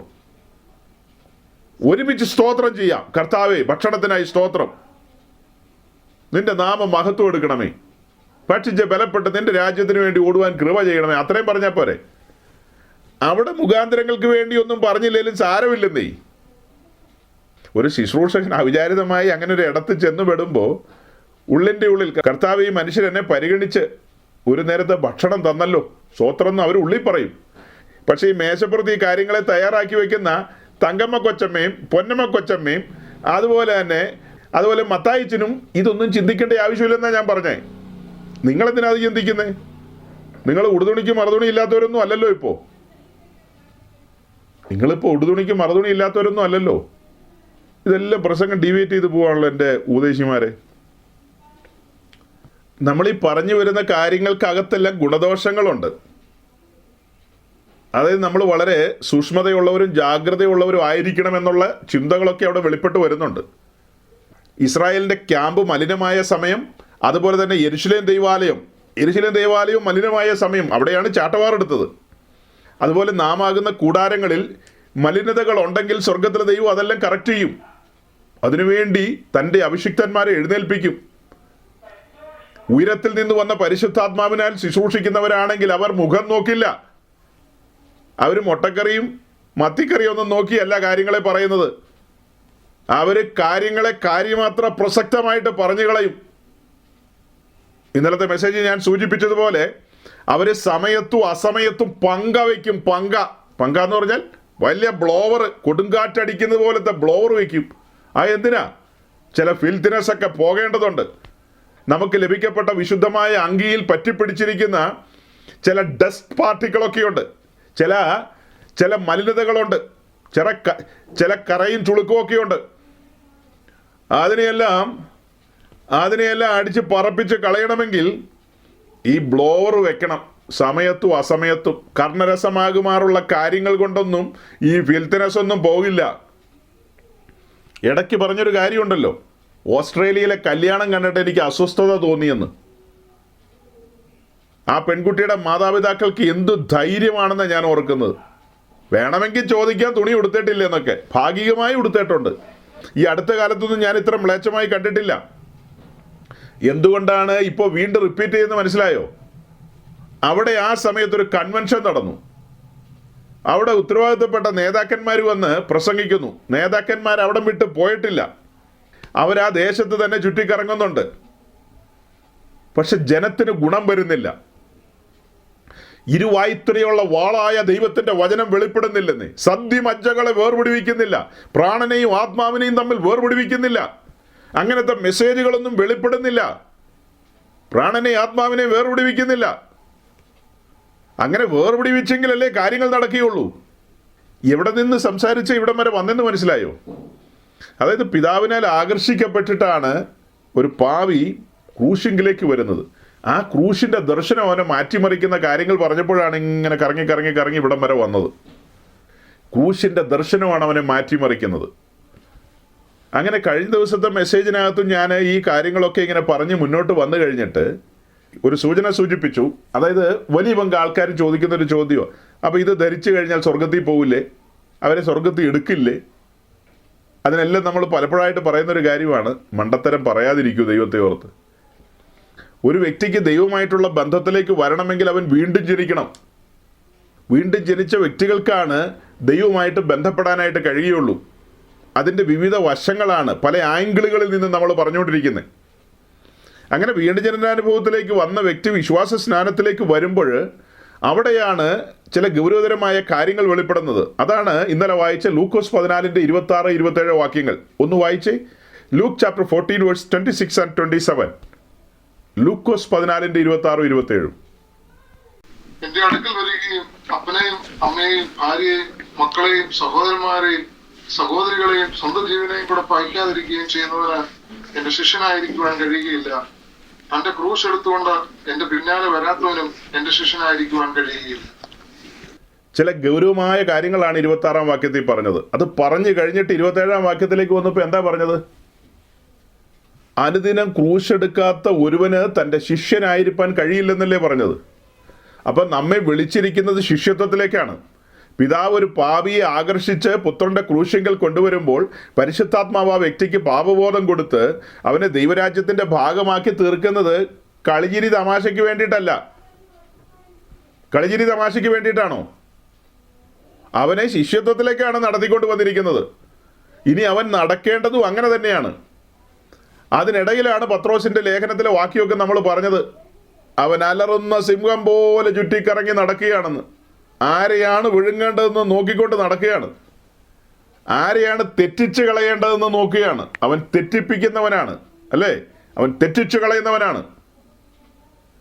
ഒരുമിച്ച് സ്തോത്രം ചെയ്യാം. കർത്താവേ, ഭക്ഷണത്തിനായി സ്തോത്രം. നിന്റെ നാമം മഹത്വം എടുക്കണമേ. ഭക്ഷിച്ച് ബലപ്പെട്ട് നിന്റെ രാജ്യത്തിന് വേണ്ടി ഓടുവാൻ കൃപ ചെയ്യണമേ. അത്രയും പറഞ്ഞാൽ പോരെ? അവിടെ മുഖാന്തരങ്ങൾക്ക് വേണ്ടി ഒന്നും പറഞ്ഞില്ലെങ്കിലും സാരമില്ലെന്നേ. ഒരു ശുശ്രൂഷകൻ അവിചാരിതമായി അങ്ങനെ ഒരു ഇടത്ത് ചെന്ന് പെടുമ്പോൾ ഉള്ളിൻ്റെ ഉള്ളിൽ കർത്താവ് ഈ മനുഷ്യരെന്നെ പരിഗണിച്ച് ഒരു നേരത്തെ ഭക്ഷണം തന്നല്ലോ, സ്തോത്രം എന്ന് അവർ ഉള്ളിൽ പറയും. പക്ഷേ ഈ മേശപ്പുറത്ത് ഈ കാര്യങ്ങളെ തയ്യാറാക്കി വയ്ക്കുന്ന തങ്കമ്മ കൊച്ചമ്മയും പൊന്നമ്മ കൊച്ചമ്മയും അതുപോലെ മത്തായിച്ചനും ഇതൊന്നും ചിന്തിക്കേണ്ട ആവശ്യമില്ലെന്നാണ് ഞാൻ പറഞ്ഞേ. നിങ്ങളെന്തിനാ അത് ചിന്തിക്കുന്നേ? നിങ്ങൾ ഉടുതുണിക്ക് മറുതുണി ഇല്ലാത്തവരൊന്നും അല്ലല്ലോ ഇപ്പോൾ. നിങ്ങളിപ്പോൾ ഉടുതുണിക്ക് മറുതുണി ഇല്ലാത്തവരൊന്നും അല്ലല്ലോ. ഇതെല്ലാം പ്രസംഗം ഡീവിയേറ്റ് ചെയ്ത് പോവാണല്ലോ എൻ്റെ ഉപദേശിമാരെ. നമ്മളീ പറഞ്ഞു വരുന്ന കാര്യങ്ങൾക്കകത്തെല്ലാം ഗുണദോഷങ്ങളുണ്ട്. അതായത് നമ്മൾ വളരെ സൂക്ഷ്മതയുള്ളവരും ജാഗ്രതയുള്ളവരും ആയിരിക്കണം എന്നുള്ള ചിന്തകളൊക്കെ അവിടെ വെളിപ്പെട്ട് വരുന്നുണ്ട്. ഇസ്രായേലിൻ്റെ ക്യാമ്പ് മലിനമായ സമയം, അതുപോലെ തന്നെ യെരുശലേം ദേവാലയവും മലിനമായ സമയം, അവിടെയാണ് ചാട്ടവാറെടുത്തത്. അതുപോലെ നാം ആകുന്ന കൂടാരങ്ങളിൽ മലിനതകൾ ഉണ്ടെങ്കിൽ സ്വർഗത്തിലെ ദൈവം അതെല്ലാം കറക്റ്റ് ചെയ്യും. അതിനുവേണ്ടി തൻ്റെ അഭിഷിക്തന്മാരെ എഴുന്നേൽപ്പിക്കും. ഉയരത്തിൽ നിന്ന് വന്ന പരിശുദ്ധാത്മാവിനാൽ ശുശ്രൂഷിക്കുന്നവരാണെങ്കിൽ അവർ മുഖം നോക്കില്ല. അവർ മുട്ടക്കറിയും മത്തിക്കറിയും ഒന്നും നോക്കിയല്ല കാര്യങ്ങളെ പറയുന്നത്. അവർ കാര്യങ്ങളെ കാര്യമാത്ര പ്രസക്തമായിട്ട് പറഞ്ഞു കളയും. ഇന്നലത്തെ മെസ്സേജ് ഞാൻ സൂചിപ്പിച്ചതുപോലെ അവർ സമയത്തും അസമയത്തും പങ്ക വയ്ക്കും. പങ്ക എന്ന് പറഞ്ഞാൽ വലിയ ബ്ലോവർ, കൊടുങ്കാറ്റടിക്കുന്നത് പോലത്തെ ബ്ലോവർ വയ്ക്കും. എന്തിനാ? ചില ഫിൽത്തിനെസ് ഒക്കെ പോകേണ്ടതുണ്ട്. നമുക്ക് ലഭിക്കപ്പെട്ട വിശുദ്ധമായ അങ്കിയിൽ പറ്റിപ്പിടിച്ചിരിക്കുന്ന ചില ഡസ്റ്റ് പാർട്ടിക്കിളൊക്കെയുണ്ട്, ചില മലിനതകളുണ്ട്, ചില കറയും ചുളുക്കുമൊക്കെയുണ്ട്. അതിനെയെല്ലാം അടിച്ച് പറപ്പിച്ച് കളയണമെങ്കിൽ ഈ ബ്ലോവർ വെക്കണം. സമയത്തും അസമയത്തും കർണരസമാകുമാറുള്ള കാര്യങ്ങൾ കൊണ്ടൊന്നും ഈ ഫിൽത്തിനെസ് ഒന്നും പോകില്ല. ഇടയ്ക്ക് പറഞ്ഞൊരു കാര്യമുണ്ടല്ലോ, ഓസ്ട്രേലിയയിലെ കല്യാണം കണ്ടിട്ട് എനിക്ക് അസ്വസ്ഥത തോന്നിയെന്ന്. ആ പെൺകുട്ടിയുടെ മാതാപിതാക്കൾക്ക് എന്തു ധൈര്യമാണെന്ന് ഞാൻ ഓർക്കുന്നത്. വേണമെങ്കിൽ ചോദിക്കാൻ തുണി ഉടുത്തിട്ടില്ല എന്നൊക്കെ. ഭാഗികമായി ഉടുത്തിട്ടുണ്ട്. ഈ അടുത്ത കാലത്തൊന്നും ഞാൻ ഇത്ര മ്ലേച്ഛമായി കണ്ടിട്ടില്ല. എന്തുകൊണ്ടാണ് ഇപ്പോൾ വീണ്ടും റിപ്പീറ്റ് ചെയ്യുന്നത് മനസ്സിലായോ? അവിടെ ആ സമയത്തൊരു കൺവെൻഷൻ നടന്നു. അവിടെ ഉത്തരവാദിത്തപ്പെട്ട നേതാക്കന്മാർ വന്ന് പ്രസംഗിക്കുന്നു. നേതാക്കന്മാർ അവിടം വിട്ട് പോയിട്ടില്ല. അവരാ ദേശത്ത് തന്നെ ചുറ്റിക്കറങ്ങുന്നുണ്ട്. പക്ഷെ ജനത്തിന് ഗുണം വരുന്നില്ല. ഇരുവായ്ത്തുരയുള്ള വാളായ ദൈവത്തിന്റെ വചനം വെളിപ്പെടുന്നില്ലെന്ന്. സന്ധിമജ്ജകളെ വേർപിടിവിക്കുന്നില്ല. പ്രാണനെയും ആത്മാവിനെയും തമ്മിൽ വേർപിടിവിക്കുന്നില്ല. അങ്ങനത്തെ മെസ്സേജുകളൊന്നും വെളിപ്പെടുന്നില്ല. പ്രാണനെ ആത്മാവിനെ വേർപിടിവിക്കുന്നില്ല. അങ്ങനെ വേർപിടിവിച്ചെങ്കിലല്ലേ കാര്യങ്ങൾ നടക്കുകയുള്ളൂ. എവിടെ നിന്ന് സംസാരിച്ച ഇവിടം വരെ വന്നെന്ന് മനസ്സിലായോ? അതായത് പിതാവിനാൽ ആകർഷിക്കപ്പെട്ടിട്ടാണ് ഒരു പാവി ക്രൂശിങ്കിലേക്ക് വരുന്നത്. ആ ക്രൂശിൻ്റെ ദർശനം അവനെ മാറ്റിമറിക്കുന്ന കാര്യങ്ങൾ പറഞ്ഞപ്പോഴാണ് ഇങ്ങനെ കറങ്ങി ഇവിടം വരെ വന്നത്. ക്രൂശിൻ്റെ ദർശനമാണ് അവനെ മാറ്റിമറിക്കുന്നത്. അങ്ങനെ കഴിഞ്ഞ ദിവസത്തെ മെസ്സേജിനകത്തും ഞാൻ ഈ കാര്യങ്ങളൊക്കെ ഇങ്ങനെ പറഞ്ഞ് മുന്നോട്ട് വന്നു കഴിഞ്ഞിട്ട് ഒരു സൂചന സൂചിപ്പിച്ചു. അതായത് വലിയ പങ്ക് ആൾക്കാർ ചോദിക്കുന്നൊരു ചോദ്യമോ, അപ്പോൾ ഇത് ധരിച്ചു കഴിഞ്ഞാൽ സ്വർഗത്തിൽ പോവില്ലേ? അവരെ സ്വർഗത്തിൽ എടുക്കില്ലേ? അതിനെല്ലാം നമ്മൾ പലപ്പോഴായിട്ട് പറയുന്നൊരു കാര്യമാണ്, മണ്ടത്തരം പറയാതിരിക്കൂ ദൈവത്തെ ഓർത്ത്. ഒരു വ്യക്തിക്ക് ദൈവമായിട്ടുള്ള ബന്ധത്തിലേക്ക് വരണമെങ്കിൽ അവൻ വീണ്ടും ജനിക്കണം. വീണ്ടും ജനിച്ച വ്യക്തികൾക്കാണ് ദൈവമായിട്ട് ബന്ധപ്പെടാനായിട്ട് കഴിയുള്ളൂ. അതിൻ്റെ വിവിധ വശങ്ങളാണ് പല ആംഗിളുകളിൽ നിന്ന് നമ്മൾ പറഞ്ഞുകൊണ്ടിരിക്കുന്നത്. അങ്ങനെ വീണ്ടും ജനനാനുഭവത്തിലേക്ക് വന്ന വ്യക്തി വിശ്വാസ സ്നാനത്തിലേക്ക് വരുമ്പോൾ അവിടെയാണ് ചില ഗൗരവതരമായ കാര്യങ്ങൾ വെളിപ്പെടുന്നത്. അതാണ് ഇന്നലെ വായിച്ച ലൂക്കോസ് 14:26-27 വാക്യങ്ങൾ. ഒന്ന് വായിച്ചേ. Luke chapter 14 verse 26 and 27. ലൂക്കോസ് 14:26-27. എന്റെ അടുക്കൽ വരികയും അപ്പനെയും അമ്മയെയും ഭാര്യയെയും മക്കളെയും സഹോദരന്മാരെയും സഹോദരികളെയും സ്വന്തം ജീവനെയും കൂടെ പഴിക്കാതിരിക്കുകയും ചെയ്യുന്നവന് എന്റെ ശിഷ്യനായിരിക്കുവാൻ കഴിയുകയില്ല. തന്റെ ക്രൂശ് എടുത്തുകൊണ്ട് എന്റെ പിന്നാലെ വരാത്തവനും എന്റെ ശിഷ്യനായിരിക്കുവാൻ കഴിയുകയില്ല. ചില ഗൗരവമായ കാര്യങ്ങളാണ് 26-ാം വാക്യത്തിൽ പറഞ്ഞത്. അത് പറഞ്ഞു കഴിഞ്ഞിട്ട് 27-ാം വാക്യത്തിലേക്ക് വന്നപ്പോൾ എന്താ പറഞ്ഞത്? അനുദിനം ക്രൂശ് എടുക്കാത്ത ഒരുവന് തൻ്റെ ശിഷ്യനായിരിക്കാൻ കഴിയില്ലെന്നല്ലേ പറഞ്ഞത്. അപ്പം നമ്മെ വിളിച്ചിരിക്കുന്നത് ശിഷ്യത്വത്തിലേക്കാണ്. പിതാവ് ഒരു പാപിയെ ആകർഷിച്ച് പുത്രന്റെ ക്രൂശിങ്കൽ കൊണ്ടുവരുമ്പോൾ പരിശുദ്ധാത്മാവ് ആ വ്യക്തിക്ക് പാപബോധം കൊടുത്ത് അവനെ ദൈവരാജ്യത്തിന്റെ ഭാഗമാക്കി തീർക്കുന്നത് കളിചിരി തമാശയ്ക്ക് വേണ്ടിയിട്ടല്ല. കളിചിരി തമാശയ്ക്ക് വേണ്ടിയിട്ടാണോ? അവനെ ശിഷ്യത്വത്തിലേക്കാണ് നടത്തിക്കൊണ്ട് വന്നിരിക്കുന്നത്. ഇനി അവൻ നടക്കേണ്ടതും അങ്ങനെ തന്നെയാണ്. അതിനിടയിലാണ് പത്രോസിന്റെ ലേഖനത്തിലെ വാക്യമൊക്കെ നമ്മൾ പറഞ്ഞത്, അവൻ അലറുന്ന സിംഹം പോലെ ചുറ്റിക്കറങ്ങി നടക്കുകയാണെന്ന്. ആരെയാണ് വിഴുങ്ങേണ്ടതെന്ന് നോക്കിക്കൊണ്ട് നടക്കുകയാണ്. ആരെയാണ് തെറ്റിച്ച് കളയേണ്ടതെന്ന് നോക്കുകയാണ്. അവൻ തെറ്റിപ്പിക്കുന്നവനാണ്, അല്ലേ? അവൻ തെറ്റിച്ചു കളയുന്നവനാണ്.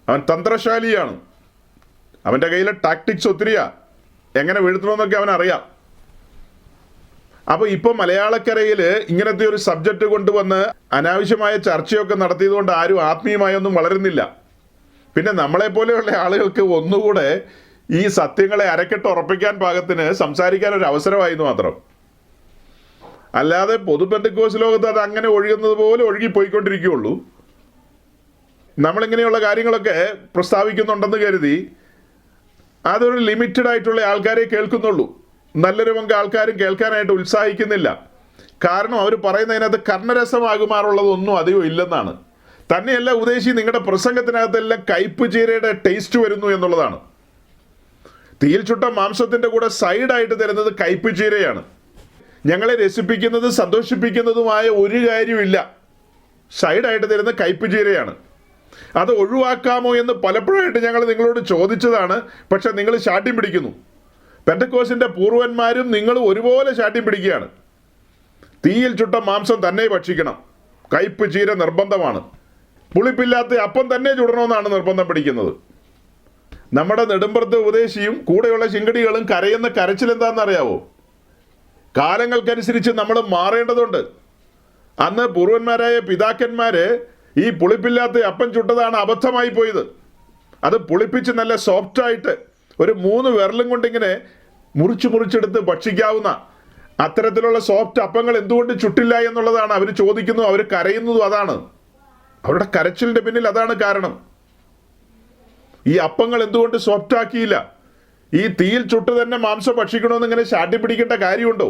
അവൻ തന്ത്രശാലിയാണ്. അവൻ്റെ കയ്യിലെ ടാക്ടിക്സ് ഒത്തിരിയാ, എങ്ങനെ വീഴ്ത്തണമെന്നൊക്കെ അവനറിയാം. അപ്പോൾ ഇപ്പോൾ മലയാളക്കരയിൽ ഇങ്ങനത്തെ ഒരു സബ്ജക്റ്റ് കൊണ്ടുവന്ന് അനാവശ്യമായ ചർച്ചയൊക്കെ നടത്തിയതുകൊണ്ട് ആരും ആത്മീയമായൊന്നും വളരുന്നില്ല. പിന്നെ നമ്മളെപ്പോലെയുള്ള ആളുകൾക്ക് ഒന്നുകൂടെ ഈ സത്യങ്ങളെ അരക്കെട്ട് ഉറപ്പിക്കാൻ പാകത്തിന് സംസാരിക്കാൻ ഒരു അവസരമായിരുന്നു മാത്രം. അല്ലാതെ പൊതു പെന്തക്കോസ്ത് ലോകത്ത് അത് അങ്ങനെ ഒഴുകുന്നത് പോലെ ഒഴുകിപ്പോയിക്കൊണ്ടിരിക്കുകയുള്ളൂ. നമ്മളിങ്ങനെയുള്ള കാര്യങ്ങളൊക്കെ പ്രസ്താവിക്കുന്നുണ്ടെന്ന് കരുതി അതൊരു ലിമിറ്റഡ് ആയിട്ടുള്ള ആൾക്കാരെ കേൾക്കുന്നുള്ളൂ. നല്ലൊരു പങ്ക് ആൾക്കാരും കേൾക്കാനായിട്ട് ഉത്സാഹിക്കുന്നില്ല. കാരണം അവർ പറയുന്നതിനകത്ത് കർണരസമാകുമാറുള്ളതൊന്നും അധികം ഇല്ലെന്നാണ്. തന്നെയല്ല ഉദ്ദേശി നിങ്ങളുടെ പ്രസംഗത്തിനകത്തെല്ലാം കയ്പ് ചീരയുടെ ടേസ്റ്റ് വരുന്നു എന്നുള്ളതാണ്. തീയിൽ ചുട്ട മാംസത്തിൻ്റെ കൂടെ സൈഡായിട്ട് തരുന്നത് കയ്പ് ചീരയാണ്. ഞങ്ങളെ രസിപ്പിക്കുന്നതും സന്തോഷിപ്പിക്കുന്നതുമായ ഒരു കാര്യമില്ല, സൈഡായിട്ട് തരുന്ന കയ്പ് ചീരയാണ്. അത് ഒഴിവാക്കാമോ എന്ന് പലപ്പോഴായിട്ട് ഞങ്ങൾ നിങ്ങളോട് ചോദിച്ചതാണ്. പക്ഷെ നിങ്ങൾ ശാഠ്യം പിടിക്കുന്നു. പെന്തക്കോസ്തിൻ്റെ പൂർവന്മാരും നിങ്ങളും ഒരുപോലെ ശാഠ്യം പിടിക്കുകയാണ്. തീയിൽ ചുട്ട മാംസം തന്നെ ഭക്ഷിക്കണം, കയ്പ് ചീര നിർബന്ധമാണ്, പുളിപ്പില്ലാത്ത അപ്പം തന്നെ ചുടണമെന്നാണ് നിർബന്ധം പിടിക്കുന്നത്. നമ്മുടെ നെടുമ്പുറത്ത് ഉപദേശിയും കൂടെയുള്ള ശിങ്കടികളും കരയുന്ന കരച്ചിൽ എന്താണെന്നറിയാവോ? കാലങ്ങൾക്കനുസരിച്ച് നമ്മൾ മാറേണ്ടതുണ്ട്. അന്ന് പൂർവന്മാരായ പിതാക്കന്മാര് ഈ പുളിപ്പില്ലാത്ത അപ്പം ചുട്ടതാണ് അബദ്ധമായി പോയത്. അത് പുളിപ്പിച്ച് നല്ല സോഫ്റ്റായിട്ട് ഒരു 3 വിരലും കൊണ്ടിങ്ങനെ മുറിച്ചെടുത്ത് ഭക്ഷിക്കാവുന്ന അത്തരത്തിലുള്ള സോഫ്റ്റ് അപ്പങ്ങൾ എന്തുകൊണ്ട് ചുട്ടില്ല എന്നുള്ളതാണ് അവർ ചോദിക്കുന്നു. അവർ കരയുന്നതും അതാണ്. അവരുടെ കരച്ചിലിൻ്റെ പിന്നിൽ അതാണ് കാരണം. ഈ അപ്പങ്ങൾ എന്തുകൊണ്ട് സോഫ്റ്റ് ആക്കിയില്ല? ഈ തീയിൽ ചുട്ട് തന്നെ മാംസം ഭക്ഷിക്കണമെന്ന് ഇങ്ങനെ ശാഠ്യം പിടിക്കേണ്ട കാര്യമുണ്ടോ?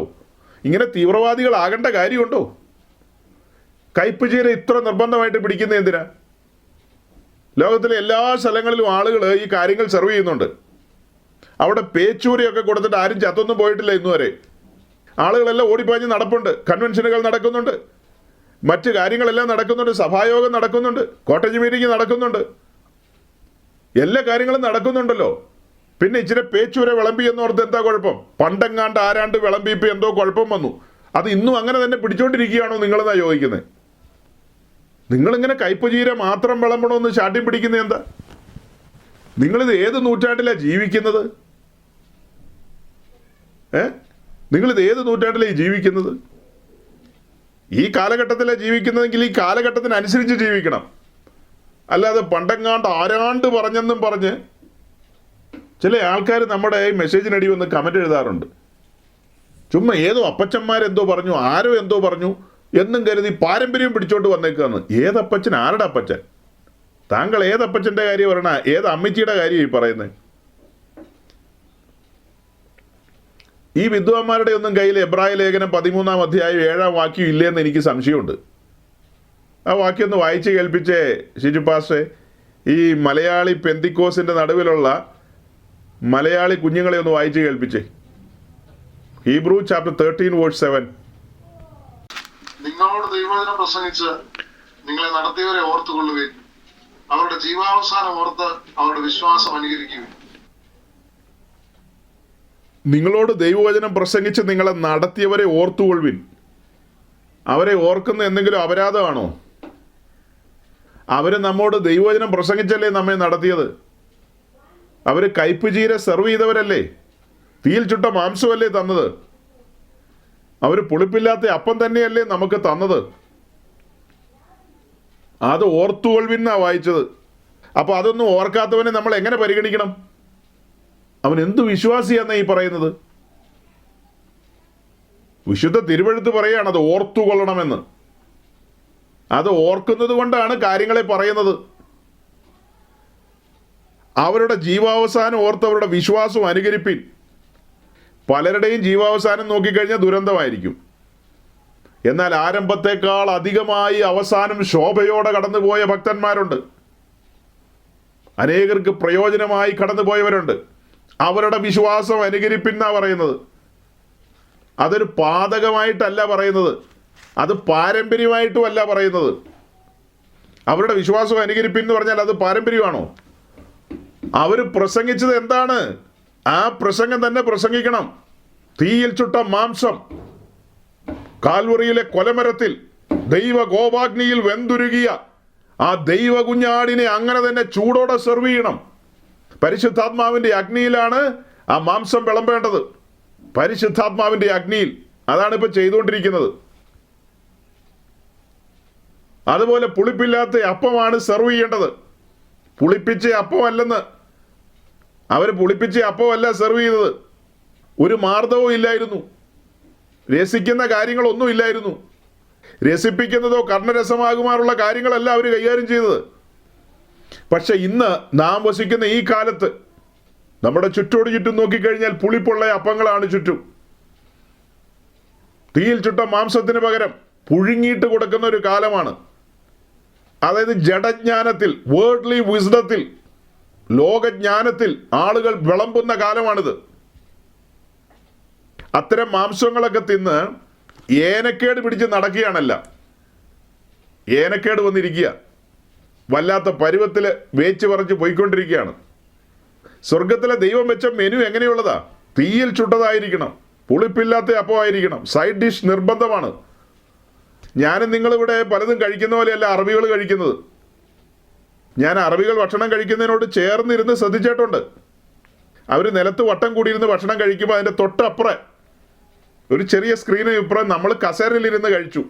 ഇങ്ങനെ തീവ്രവാദികളാകേണ്ട കാര്യമുണ്ടോ? കയ്പ് ചീര ഇത്ര നിർബന്ധമായിട്ട് പിടിക്കുന്നത് എന്തിനാ? ലോകത്തിലെ എല്ലാ സ്ഥലങ്ങളിലും ആളുകൾ ഈ കാര്യങ്ങൾ സെർവ് ചെയ്യുന്നുണ്ട്. അവിടെ പേച്ചൂരിയൊക്കെ കൊടുത്തിട്ട് ആരും ചത്തൊന്നും പോയിട്ടില്ല ഇന്നുവരെ. ആളുകളെല്ലാം ഓടിപ്പാഞ്ഞ് നടപ്പുണ്ട്. കൺവെൻഷനുകൾ നടക്കുന്നുണ്ട്, മറ്റ് കാര്യങ്ങളെല്ലാം നടക്കുന്നുണ്ട്, സഭായോഗം നടക്കുന്നുണ്ട്, കോട്ടേജ് മീറ്റിംഗ് നടക്കുന്നുണ്ട്, എല്ലാ കാര്യങ്ങളും നടക്കുന്നുണ്ടല്ലോ. പിന്നെ ഇച്ചിരി പേച്ചൂരെ വിളമ്പി എന്നോർത്ത് എന്താ കുഴപ്പം? പണ്ടെങ്ങാണ്ട് ആരാണ്ട് വിളമ്പിപ്പ് എന്തോ കുഴപ്പം വന്നു. അത് ഇന്നും അങ്ങനെ തന്നെ പിടിച്ചോണ്ടിരിക്കുകയാണോ നിങ്ങളെന്നാ ചോദിക്കുന്നത്? നിങ്ങളിങ്ങനെ കയ്പ് ചീര മാത്രം വിളമ്പണമെന്ന് ശാഠ്യം പിടിക്കുന്നത് എന്താ? നിങ്ങളിത് ഏത് നൂറ്റാണ്ടിലാണ് ജീവിക്കുന്നത്? നിങ്ങളിത് ഏത് നൂറ്റാണ്ടിലാണ് ജീവിക്കുന്നത്? ഈ കാലഘട്ടത്തിലാണ് ജീവിക്കുന്നതെങ്കിൽ ഈ കാലഘട്ടത്തിനനുസരിച്ച് ജീവിക്കണം. അല്ലാതെ പണ്ടെങ്ങാണ്ട് ആരാണ്ട് പറഞ്ഞെന്നും പറഞ്ഞ് ചില ആൾക്കാർ നമ്മുടെ ഈ മെസ്സേജിനടി വന്ന് കമൻറ്റ് എഴുതാറുണ്ട്. ചുമ്മാ ഏതോ അപ്പച്ചന്മാരെന്തോ പറഞ്ഞു, ആരോ എന്തോ പറഞ്ഞു എന്നും കരുതി പാരമ്പര്യം പിടിച്ചോണ്ട് വന്നേക്കാന്ന്. ഏതപ്പച്ചൻ? ആരുടെ അപ്പച്ചൻ? താങ്കൾ ഏതപ്പച്ചൻ്റെ കാര്യം പറയണ? ഏത് അമ്മച്ചിയുടെ കാര്യം ഈ പറയുന്നത്? ഈ വിദ്വാന്മാരുടെ ഒന്നും കയ്യിൽ എബ്രായ ലേഖനം 13-ാം അധ്യായം 7-ാം വാക്യം ഇല്ലേന്ന് എനിക്ക് സംശയമുണ്ട്. ആ വാക്യം ഒന്ന് വായിച്ച് കേൾപ്പിച്ചേ ഷിജു പാസ്റ്റേ. ഈ മലയാളി പെന്തിക്കോസിൻ്റെ നടുവിലുള്ള മലയാളി കുഞ്ഞുങ്ങളെ ഒന്ന് വായിച്ച് കേൾപ്പിച്ചേ. Hebrew chapter 13:7. നിങ്ങളോട് ദൈവവചനം പ്രസംഗിച്ച് നിങ്ങളെ നടത്തിയവരെ ഓർത്തുകൊള്ളുകയും അവരുടെ ജീവാവസാനം ഓർത്ത് അവരുടെ വിശ്വാസം അനുകരിക്കുകയും. നിങ്ങളോട് ദൈവവചനം പ്രസംഗിച്ച് നിങ്ങളെ നടത്തിയവരെ ഓർത്തുകൊള്ളുവിൻ. അവരെ ഓർക്കുന്ന എന്തെങ്കിലും അപരാധമാണോ? അവർ നമ്മോട് ദൈവവചനം പ്രസംഗിച്ചല്ലേ നമ്മെ നടത്തിയത്? അവർ കയ്പ് ചീര സെർവ് ചെയ്തവരല്ലേ? തീയിൽ ചുട്ട മാംസമല്ലേ തന്നത്? അവർ പുളിപ്പില്ലാത്ത അപ്പം തന്നെയല്ലേ നമുക്ക് തന്നത്? അത് ഓർത്തുകൊള്ളുവിന്നാ വായിച്ചത്. അപ്പോൾ അതൊന്നും ഓർക്കാത്തവനെ നമ്മൾ എങ്ങനെ പരിഗണിക്കണം? അവൻ എന്തു വിശ്വാസിയാണെന്നാ ഈ പറയുന്നത്? വിശുദ്ധ തിരുവെഴുത്ത് പറയാണ് അത് ഓർത്തുകൊള്ളണമെന്ന്. അത് ഓർക്കുന്നത് കൊണ്ടാണ് കാര്യങ്ങളെ പറയുന്നത്. അവരുടെ ജീവാവസാനം ഓർത്ത് അവരുടെ വിശ്വാസം അനുകരിപ്പിൻ. പലരുടെയും ജീവാവസാനം നോക്കിക്കഴിഞ്ഞാൽ ദുരന്തമായിരിക്കും. എന്നാൽ ആരംഭത്തെക്കാൾ അധികമായി അവസാനം ശോഭയോടെ കടന്നുപോയ ഭക്തന്മാരുണ്ട്. അനേകർക്ക് പ്രയോജനമായി കടന്നുപോയവരുണ്ട്. അവരുടെ വിശ്വാസം അനുകരിപ്പിന്നാ പറയുന്നത്. അതൊരു പാതകമായിട്ടല്ല പറയുന്നത്, അത് പാരമ്പര്യമായിട്ടും അല്ല പറയുന്നത്. അവരുടെ വിശ്വാസം അനുകരിപ്പിൻ എന്ന് പറഞ്ഞാൽ അത് പാരമ്പര്യമാണോ? അവർ പ്രസംഗിച്ചത് എന്താണ്? ആ പ്രസംഗം തന്നെ പ്രസംഗിക്കണം. തീയിൽ ചുട്ട മാംസം, കാൽവറിയിലെ കൊലമരത്തിൽ ദൈവ കോപാഗ്നിയിൽ വെന്തുരുകിയ ആ ദൈവ കുഞ്ഞാടിനെ അങ്ങനെ തന്നെ ചൂടോടെ സെർവ് ചെയ്യണം. പരിശുദ്ധാത്മാവിൻ്റെ അഗ്നിയിലാണ് ആ മാംസം വിളമ്പേണ്ടത്. പരിശുദ്ധാത്മാവിൻ്റെ അഗ്നിയിൽ. അതാണ് ഇപ്പോൾ ചെയ്തുകൊണ്ടിരിക്കുന്നത്. അതുപോലെ പുളിപ്പില്ലാത്ത അപ്പമാണ് സെർവ് ചെയ്യേണ്ടത്. പുളിപ്പിച്ച അപ്പമല്ലെന്ന്. അവർ പുളിപ്പിച്ച അപ്പമല്ല സെർവ് ചെയ്തത്. ഒരു മാർദ്ദവും ഇല്ലായിരുന്നു. രസിക്കുന്ന കാര്യങ്ങളൊന്നും ഇല്ലായിരുന്നു. രസിപ്പിക്കുന്നതോ കർണരസമാകുമാറുള്ള കാര്യങ്ങളല്ല അവർ കൈകാര്യം ചെയ്തത്. പക്ഷെ ഇന്ന് നാം വസിക്കുന്ന ഈ കാലത്ത് നമ്മുടെ ചുറ്റോട് ചുറ്റും നോക്കിക്കഴിഞ്ഞാൽ പുളിപ്പുള്ള അപ്പങ്ങളാണ് ചുറ്റും. തീയിൽ ചുട്ട മാംസത്തിന് പകരം പുഴുങ്ങിയിട്ട് കൊടുക്കുന്ന ഒരു കാലമാണ്. അതായത് ജഡജ്ഞാനത്തിൽ, വേർഡ്ലി വിസ്ഡത്തിൽ, ലോകജ്ഞാനത്തിൽ ആളുകൾ വിളമ്പുന്ന കാലമാണിത്. അത്തരം മാംസങ്ങളൊക്കെ തിന്ന് ഏനക്കേട് പിടിച്ച് നടക്കുകയാണല്ല. ഏനക്കേട് വന്നിരിക്കുക. വല്ലാത്ത പരുവത്തിൽ വേച്ച് പറിച്ച് പോയിക്കൊണ്ടിരിക്കുകയാണ്. സ്വർഗത്തിലെ ദൈവം വെച്ച മെനു എങ്ങനെയുള്ളതാ? തീയിൽ ചുട്ടതായിരിക്കണം, പുളിപ്പില്ലാത്ത അപ്പമായിരിക്കണം, സൈഡ് ഡിഷ് നിർബന്ധമാണ്. ഞാനും നിങ്ങളിവിടെ പലതും കഴിക്കുന്ന പോലെയല്ല അറബികൾ കഴിക്കുന്നത്. ഞാൻ അറബികൾ ഭക്ഷണം കഴിക്കുന്നതിനോട് ചേർന്നിരുന്ന് ശ്രദ്ധിച്ചിട്ടുണ്ട്. അവർ നിലത്ത് വട്ടം കൂടിയിരുന്ന് ഭക്ഷണം കഴിക്കുമ്പോൾ അതിൻ്റെ തൊട്ടപ്പുറം ഒരു ചെറിയ സ്ക്രീന് ഇപ്പുറം നമ്മൾ കസേരയിലിരുന്ന് കഴിച്ചു.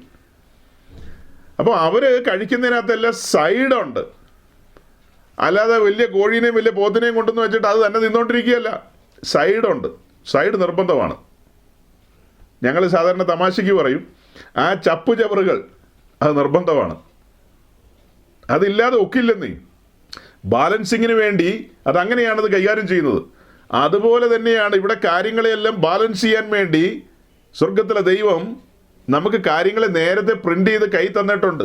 അപ്പോൾ അവർ കഴിക്കുന്നതിനകത്തെല്ലാം സൈഡുണ്ട്. അല്ലാതെ വലിയ കോഴീനെയും വലിയ പോത്തിനെയും കൊണ്ടുവന്ന് വെച്ചിട്ട് അത് തന്നെ നിന്നുകൊണ്ടിരിക്കുകയല്ല. സൈഡുണ്ട്. സൈഡ് നിർബന്ധമാണ്. ഞങ്ങൾ സാധാരണ തമാശയ്ക്ക് പറയും, ആ ചപ്പു ചവറുകൾ അത് നിർബന്ധമാണ്. അതില്ലാതെ ഒക്കില്ലെന്നേ. ബാലൻസിങ്ങിന് വേണ്ടി അതങ്ങനെയാണത് കൈകാര്യം ചെയ്യുന്നത്. അതുപോലെ തന്നെയാണ് ഇവിടെ കാര്യങ്ങളെയെല്ലാം ബാലൻസ് ചെയ്യാൻ വേണ്ടി സ്വർഗത്തിലെ ദൈവം നമുക്ക് കാര്യങ്ങളെ നേരത്തെ പ്രിന്റ് ചെയ്ത് കൈ തന്നിട്ടുണ്ട്.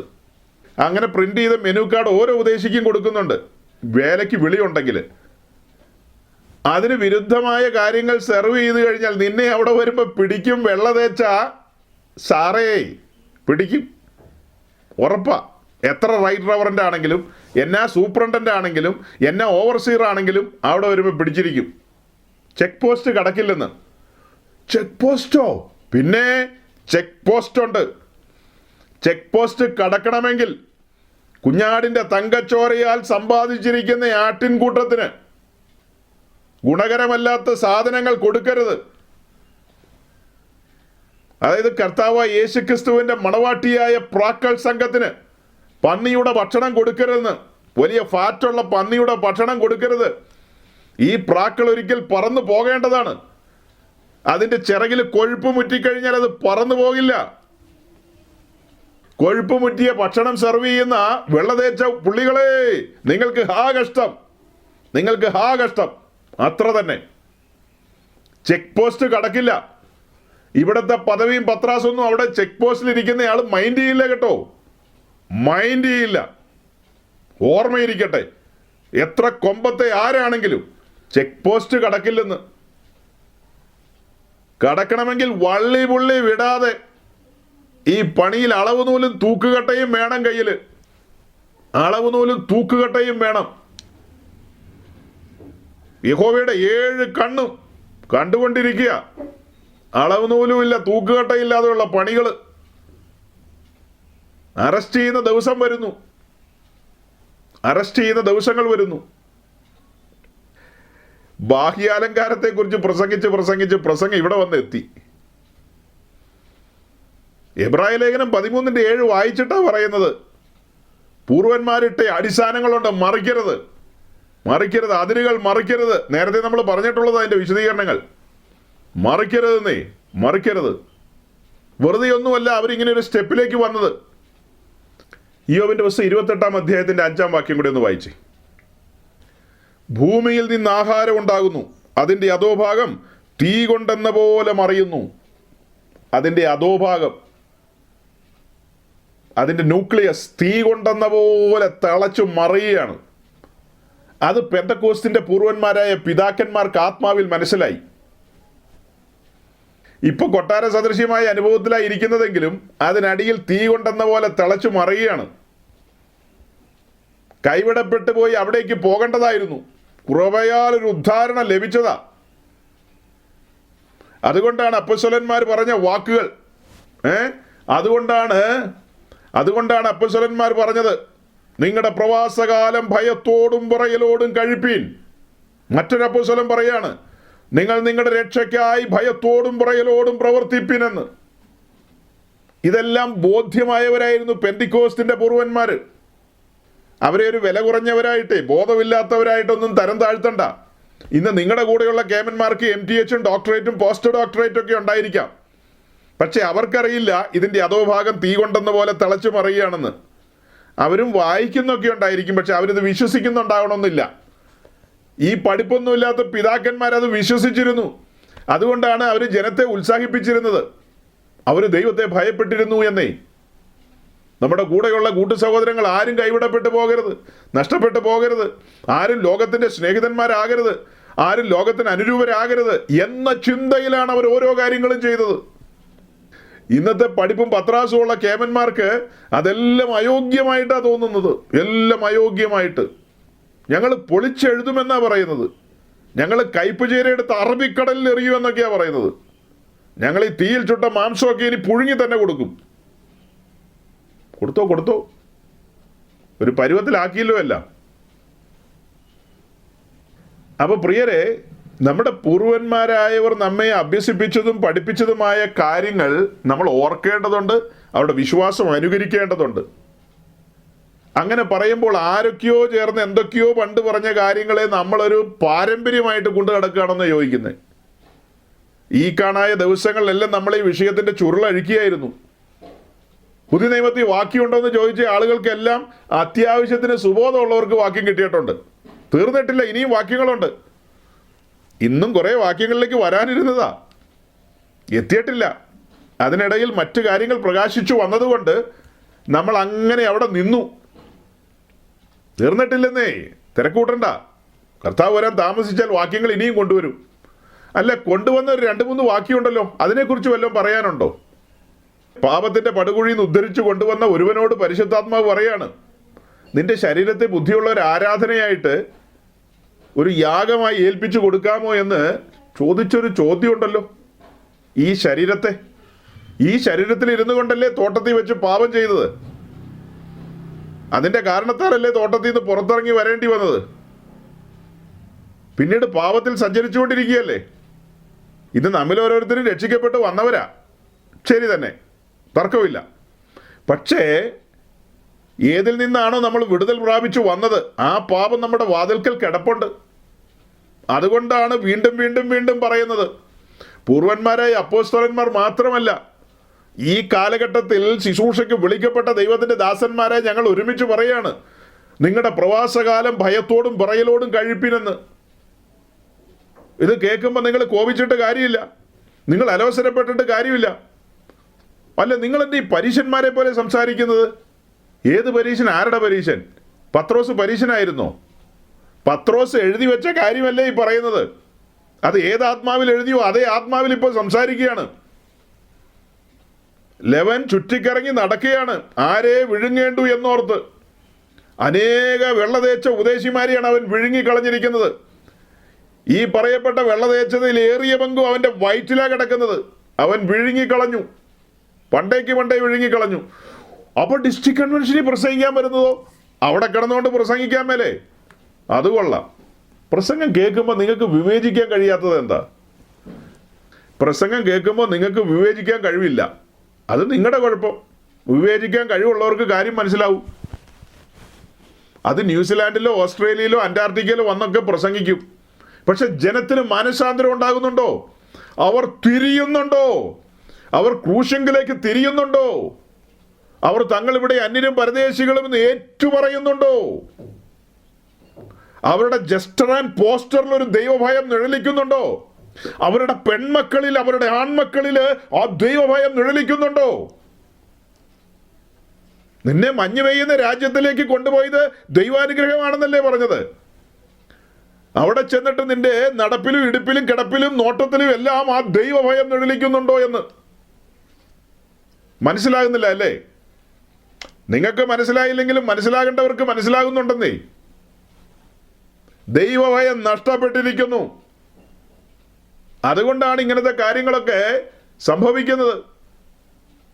അങ്ങനെ പ്രിന്റ് ചെയ്ത മെനു കാർഡ് ഓരോ ഉപദേശിക്കും കൊടുക്കുന്നുണ്ട്. വേലയ്ക്ക് വിളിയുണ്ടെങ്കിൽ അതിന് വിരുദ്ധമായ കാര്യങ്ങൾ സെർവ് ചെയ്ത് കഴിഞ്ഞാൽ നിന്നെ അവിടെ വരുമ്പോൾ പിടിക്കും. വെള്ള തേച്ച സാറേ പിടിക്കും, ഉറപ്പാ. എത്ര റൈറ്റ് റവറൻ്റ് ആണെങ്കിലും, എന്നാ സൂപ്രണ്ടൻ്റ് ആണെങ്കിലും, എന്നാ ഓവർസീർ ആണെങ്കിലും അവിടെ വരുമ്പോൾ പിടിച്ചിരിക്കും. ചെക്ക് പോസ്റ്റ് കടക്കില്ലെന്ന്. ചെക്ക് പോസ്റ്റോ? പിന്നെ ചെക്ക് പോസ്റ്റ് ഉണ്ട്. ചെക്ക് പോസ്റ്റ് കടക്കണമെങ്കിൽ കുഞ്ഞാടിൻ്റെ തങ്കച്ചോരയാൽ സമ്പാദിച്ചിരിക്കുന്ന ആട്ടിൻകൂട്ടത്തിന് ഗുണകരമല്ലാത്ത സാധനങ്ങൾ കൊടുക്കരുത്. അതായത് കർത്താവായ യേശുക്രിസ്തുവിൻ്റെ മണവാട്ടിയായ പ്രാക്കൾ സംഘത്തിന് പന്നിയുടെ ഭക്ഷണം കൊടുക്കരുതെന്ന്. വലിയ ഫാറ്റുള്ള പന്നിയുടെ ഭക്ഷണം കൊടുക്കരുത്. ഈ പ്രാക്കൾ ഒരിക്കൽ പറന്നു പോകേണ്ടതാണ്. അതിൻ്റെ ചിറകിൽ കൊഴുപ്പ് മുറ്റിക്കഴിഞ്ഞാൽ അത് പറന്നു പോകില്ല. കൊഴുപ്പ് മുറ്റിയ ഭക്ഷണം സെർവ് ചെയ്യുന്ന വെള്ളതേച്ച പുള്ളികളെ, നിങ്ങൾക്ക് ഹാ കഷ്ടം, നിങ്ങൾക്ക് ഹാ കഷ്ടം. അത്ര തന്നെ. ചെക്ക് പോസ്റ്റ് കടക്കില്ല. ഇവിടുത്തെ പദവിയും പത്രാസൊന്നും അവിടെ ചെക്ക് പോസ്റ്റിൽ ഇരിക്കുന്നയാൾ മൈൻഡ് ചെയ്യില്ല കേട്ടോ. മൈൻഡ് ചെയ്യില്ല. ഓർമ്മയിരിക്കട്ടെ, എത്ര കൊമ്പത്തെ ആരാണെങ്കിലും ചെക്ക് പോസ്റ്റ് കടക്കില്ലെന്ന്. കടക്കണമെങ്കിൽ വള്ളി പുള്ളി വിടാതെ ഈ പണിയിൽ അളവ് നൂലും തൂക്കുകട്ടയും വേണം. കയ്യിൽ അളവ് നൂലും തൂക്കുകട്ടയും വേണം. യഹോവയുടെ 7 കണ്ണും കണ്ടുകൊണ്ടിരിക്കുക. അളവ് നൂലുമില്ല, തൂക്കുകട്ടയില്ലാതെയുള്ള പണികൾ. അറസ്റ്റ് ചെയ്യുന്ന ദിവസം വരുന്നു. അറസ്റ്റ് ചെയ്യുന്ന ദിവസങ്ങൾ വരുന്നു. ബാഹ്യാലങ്കാരത്തെക്കുറിച്ച് പ്രസംഗം ഇവിടെ വന്ന് എത്തി. എബ്രായ ലേഖനം 13:7 വായിച്ചിട്ടാ പറയുന്നത്, പൂർവന്മാരിട്ട അടിസ്ഥാനങ്ങളുണ്ട്, മറിക്കരുത്, മറിക്കരുത്, അതിരുകൾ മറിക്കരുത്. നേരത്തെ നമ്മൾ പറഞ്ഞിട്ടുള്ളത് അതിൻ്റെ വിശദീകരണങ്ങൾ. മറിക്കരുതെന്നേ, മറിക്കരുത്. വെറുതെ ഒന്നുമല്ല അവരിങ്ങനെ ഒരു സ്റ്റെപ്പിലേക്ക് വന്നത്. ഇയ്യോബിന്റെ പുസ്തകം 28-ാം അധ്യായത്തിന്റെ 5-ാം വാക്യം കൂടി ഒന്ന് വായിച്ചേ. ഭൂമിയിൽ നിന്ന് ആഹാരം ഉണ്ടാകുന്നു, അതിൻ്റെ അധോഭാഗം തീ കൊണ്ടെന്ന പോലെ മറിയുന്നു. അതിൻ്റെ അധോഭാഗം, അതിൻ്റെ ന്യൂക്ലിയസ് തീ കൊണ്ടെന്ന പോലെ തിളച്ചു മറിയുകയാണ്. അത് പെന്തക്കോസ്തിൻ്റെ പൂർവന്മാരായ പിതാക്കന്മാർക്ക് ആത്മാവിൽ മനസ്സിലായി. ഇപ്പൊ കൊട്ടാര സദൃശ്യമായ അനുഭവത്തിലായി ഇരിക്കുന്നതെങ്കിലും അതിനടിയിൽ തീ കൊണ്ടെന്ന പോലെ തിളച്ചു മറിയുകയാണ്. കൈവിടപ്പെട്ടു പോയി അവിടേക്ക് പോകേണ്ടതായിരുന്നു. കുറവയാൽ ഒരു ഉദ്ധാരണം ലഭിച്ചതാ. അതുകൊണ്ടാണ് അപ്പോസ്തലന്മാർ പറഞ്ഞ വാക്കുകൾ. അതുകൊണ്ടാണ് അപ്പോസ്തലന്മാർ പറഞ്ഞത്, നിങ്ങളുടെ പ്രവാസകാലം ഭയത്തോടും വിറയലോടും കഴിപ്പീൻ. മറ്റൊരു അപ്പോസ്തലൻ പറയാണ്, നിങ്ങൾ നിങ്ങളുടെ രക്ഷയ്ക്കായി ഭയത്തോടും വിറയലോടും പ്രവർത്തിപ്പിനെന്ന്. ഇതെല്ലാം ബോധ്യമായവരായിരുന്നു പെന്തിക്കോസ്തിന്റെ പൂർവന്മാർ. അവരെ ഒരു വില കുറഞ്ഞവരായിട്ടേ, ബോധമില്ലാത്തവരായിട്ടൊന്നും തരം താഴ്ത്തണ്ട. ഇന്ന് നിങ്ങളുടെ കൂടെയുള്ള കേമന്മാർക്ക് MTH ഡോക്ടറേറ്റും പോസ്റ്റ് ഡോക്ടറേറ്റും ഒക്കെ ഉണ്ടായിരിക്കാം. പക്ഷെ അവർക്കറിയില്ല ഇതിൻ്റെ അധോഭാഗം തീ കൊണ്ടെന്ന പോലെ തിളച്ചു മറിയുകയാണെന്ന്. അവരും വായിക്കുന്നൊക്കെ ഉണ്ടായിരിക്കും, പക്ഷെ അവരിത് വിശ്വസിക്കുന്നുണ്ടാകണമെന്നില്ല. ഈ പഠിപ്പൊന്നുമില്ലാത്ത പിതാക്കന്മാരത് വിശ്വസിച്ചിരുന്നു. അതുകൊണ്ടാണ് അവർ ജനത്തെ ഉത്സാഹിപ്പിച്ചിരുന്നത്. അവർ ദൈവത്തെ ഭയപ്പെട്ടിരുന്നു എന്നേ. നമ്മുടെ കൂടെയുള്ള കൂട്ടു സഹോദരങ്ങൾ ആരും കൈവിടപ്പെട്ടു പോകരുത്, നഷ്ടപ്പെട്ടു പോകരുത്. ആരും ലോകത്തിൻ്റെ സ്നേഹിതന്മാരാകരുത്, ആരും ലോകത്തിന് അനുരൂപരാകരുത് എന്ന ചിന്തയിലാണ് അവർ ഓരോ കാര്യങ്ങളും ചെയ്തത്. ഇന്നത്തെ പഠിപ്പും പത്രാസും ഉള്ള കേമന്മാർക്ക് അതെല്ലാം അയോഗ്യമായിട്ടാണ് തോന്നുന്നത്. എല്ലാം അയോഗ്യമായിട്ട്. ഞങ്ങൾ പൊളിച്ചെഴുതുമെന്നാണ് പറയുന്നത്. ഞങ്ങൾ കയ്പ് ചേരെടുത്ത് അറബിക്കടലിൽ എറിയുമെന്നൊക്കെയാണ് പറയുന്നത്. ഞങ്ങൾ ഈ തീയിൽ ചുട്ട മാംസമൊക്കെ ഇനി പുഴുങ്ങി തന്നെ കൊടുക്കും. കൊടുത്തോ ഒരു പരുവത്തിലാക്കിയല്ലോ എല്ലാം. അപ്പൊ പ്രിയരെ, നമ്മുടെ പൂർവന്മാരായവർ നമ്മെ അഭ്യസിപ്പിച്ചതും പഠിപ്പിച്ചതുമായ കാര്യങ്ങൾ നമ്മൾ ഓർക്കേണ്ടതുണ്ട്, അവരുടെ വിശ്വാസം അനുകരിക്കേണ്ടതുണ്ട്. അങ്ങനെ പറയുമ്പോൾ ആരൊക്കെയോ ചേർന്ന് എന്തൊക്കെയോ പണ്ട് പറഞ്ഞ കാര്യങ്ങളെ നമ്മളൊരു പാരമ്പര്യമായിട്ട് കൊണ്ടു കിടക്കുകയാണെന്ന് ചോദിക്കുന്നത്. ഈ കാണായ ദിവസങ്ങളിലെല്ലാം നമ്മൾ ഈ വിഷയത്തിന്റെ ചുരുളഴിക്കുകയായിരുന്നു. പുതിയ നിയമത്തിൽ വാക്യമുണ്ടോ എന്ന് ചോദിച്ച ആളുകൾക്കെല്ലാം അത്യാവശ്യത്തിന് സുബോധമുള്ളവർക്ക് വാക്യം കിട്ടിയിട്ടുണ്ട്. തീർന്നിട്ടില്ല, ഇനിയും വാക്യങ്ങളുണ്ട്. ഇന്നും കുറേ വാക്യങ്ങളിലേക്ക് വരാനിരുന്നതാ, എത്തിയിട്ടില്ല. അതിനിടയിൽ മറ്റു കാര്യങ്ങൾ പ്രകാശിച്ചു വന്നതുകൊണ്ട് നമ്മൾ അങ്ങനെ അവിടെ നിന്നു. തീർന്നിട്ടില്ലെന്നേ, തിരക്കൂട്ടണ്ട. കർത്താവ് വരാൻ താമസിച്ചാൽ വാക്യങ്ങൾ ഇനിയും കൊണ്ടുവരും. അല്ല, കൊണ്ടുവന്ന ഒരു 2-3 വാക്യമുണ്ടല്ലോ, അതിനെക്കുറിച്ച് വല്ലതും പറയാനുണ്ടോ? പാപത്തിന്റെ പടുകുഴിയിൽ നിന്ന് ഉദ്ധരിച്ചു കൊണ്ടുവന്ന ഒരുവനോട് പരിശുദ്ധാത്മാവ് പറയാണ്, നിന്റെ ശരീരത്തെ ബുദ്ധിയുള്ള ഒരു ആരാധനയായിട്ട് ഒരു യാഗമായി ഏൽപ്പിച്ചു കൊടുക്കാമോ എന്ന് ചോദിച്ചൊരു ചോദ്യമുണ്ടല്ലോ. ഈ ശരീരത്തിൽ ഇരുന്നു കൊണ്ടല്ലേ തോട്ടത്തിൽ വെച്ച് പാപം ചെയ്തത്. അതിന്റെ കാരണത്താലല്ലേ തോട്ടത്തിൽ നിന്ന് പുറത്തിറങ്ങി വരേണ്ടി വന്നത്. പിന്നീട് പാപത്തിൽ സഞ്ചരിച്ചുകൊണ്ടിരിക്കുകയല്ലേ. ഇത് നമ്മിൽ ഓരോരുത്തരും രക്ഷിക്കപ്പെട്ട് വന്നവരാ, ശരി തന്നെ, തർക്കമില്ല. പക്ഷേ ഏതിൽ നിന്നാണോ നമ്മൾ വിടുതൽ പ്രാപിച്ചു വന്നത്, ആ പാപം നമ്മുടെ വാതിൽക്കൽ കിടപ്പുണ്ട്. അതുകൊണ്ടാണ് വീണ്ടും വീണ്ടും വീണ്ടും പറയുന്നത്. പൂർവന്മാരായ അപ്പോസ്തലന്മാർ മാത്രമല്ല, ഈ കാലഘട്ടത്തിൽ ശുശ്രൂഷയ്ക്ക് വിളിക്കപ്പെട്ട ദൈവത്തിന്റെ ദാസന്മാരെ ഞങ്ങൾ ഒരുമിച്ച് പറയാണ്, നിങ്ങളുടെ പ്രവാസകാലം ഭയത്തോടും വിറയലോടും കഴിപ്പിനെന്ന്. ഇത് കേൾക്കുമ്പോൾ നിങ്ങൾ കോപിച്ചിട്ട് കാര്യമില്ല, നിങ്ങൾ അലോസരപ്പെട്ടിട്ട് കാര്യമില്ല. അല്ല, നിങ്ങളെന്ത് ഈ പരീശന്മാരെ പോലെ സംസാരിക്കുന്നത്? ഏത് പരീശൻ? ആരുടെ പരീശൻ? പത്രോസ് പരീശനായിരുന്നോ? പത്രോസ് എഴുതി വെച്ച കാര്യമല്ലേ ഈ പറയുന്നത്. അത് ഏത് ആത്മാവിൽ എഴുതിയോ അതേ ആത്മാവിൽ ഇപ്പോൾ സംസാരിക്കുകയാണ്. ലെവൻ ചുറ്റിക്കറങ്ങി നടക്കുകയാണ്, ആരെ വിഴുങ്ങേണ്ടു എന്നോർത്ത്. അനേക വെള്ളതേച്ച ഉപദേശിമാരെയാണ് അവൻ വിഴുങ്ങിക്കളഞ്ഞിരിക്കുന്നത്. ഈ പറയപ്പെട്ട വെള്ളതേച്ചതിൽ ഏറിയ പങ്കും അവൻ്റെ വയറ്റിലാണ് കിടക്കുന്നത്. അവൻ വിഴുങ്ങിക്കളഞ്ഞു, പണ്ടേ വിഴുങ്ങിക്കളഞ്ഞു. അപ്പോൾ ഡിസ്ട്രിക്ട് കൺവെൻഷനിൽ പ്രസംഗിക്കാൻ വരുന്നതോ? അവിടെ കിടന്നുകൊണ്ട് പ്രസംഗിക്കാൻ മേലേ? അത് കൊള്ളാം. പ്രസംഗം കേൾക്കുമ്പോൾ നിങ്ങൾക്ക് വിവേചിക്കാൻ കഴിയാത്തത് എന്താ? പ്രസംഗം കേൾക്കുമ്പോൾ നിങ്ങൾക്ക് വിവേചിക്കാൻ കഴിവില്ല, അത് നിങ്ങളുടെ കുഴപ്പം. വിവേചിക്കാൻ കഴിവുള്ളവർക്ക് കാര്യം മനസ്സിലാവും. അത് ന്യൂസിലാൻഡിലോ ഓസ്ട്രേലിയയിലോ അന്റാർട്ടിക്കയിലോ വന്നൊക്കെ പ്രസംഗിക്കും. പക്ഷെ ജനത്തിന് മനഃശാന്തരം ഉണ്ടാകുന്നുണ്ടോ? അവർ തിരിയുന്നുണ്ടോ? അവർ ക്രൂശിങ്കിലേക്ക് തിരിയുന്നുണ്ടോ? അവർ തങ്ങളിവിടെ അന്യരും പരദേശികളും എന്ന് ഏറ്റുപറയുന്നുണ്ടോ? അവരുടെ ജസ്റ്റർ ആൻഡ് പോസ്റ്ററിൽ ഒരു ദൈവഭയം നിഴലിക്കുന്നുണ്ടോ? അവരുടെ പെൺമക്കളിൽ, അവരുടെ ആൺമക്കളിൽ ആ ദൈവഭയം നിഴലിക്കുന്നുണ്ടോ? നിന്നെ മഞ്ഞ് പെയ്യുന്ന രാജ്യത്തിലേക്ക് കൊണ്ടുപോയത് ദൈവാനുഗ്രഹമാണെന്നല്ലേ പറഞ്ഞത്? അവിടെ ചെന്നിട്ട് നിന്റെ നടപ്പിലും ഇടുപ്പിലും കിടപ്പിലും നോട്ടത്തിലും എല്ലാം ആ ദൈവഭയം നിഴലിക്കുന്നുണ്ടോ എന്ന് മനസ്സിലാകുന്നില്ല അല്ലേ? നിങ്ങൾക്ക് മനസ്സിലായില്ലെങ്കിലും മനസ്സിലാകേണ്ടവർക്ക് മനസ്സിലാകുന്നുണ്ടെന്നേ. ദൈവഭയം നഷ്ടപ്പെട്ടിരിക്കുന്നു. അതുകൊണ്ടാണ് ഇങ്ങനത്തെ കാര്യങ്ങളൊക്കെ സംഭവിക്കുന്നത്.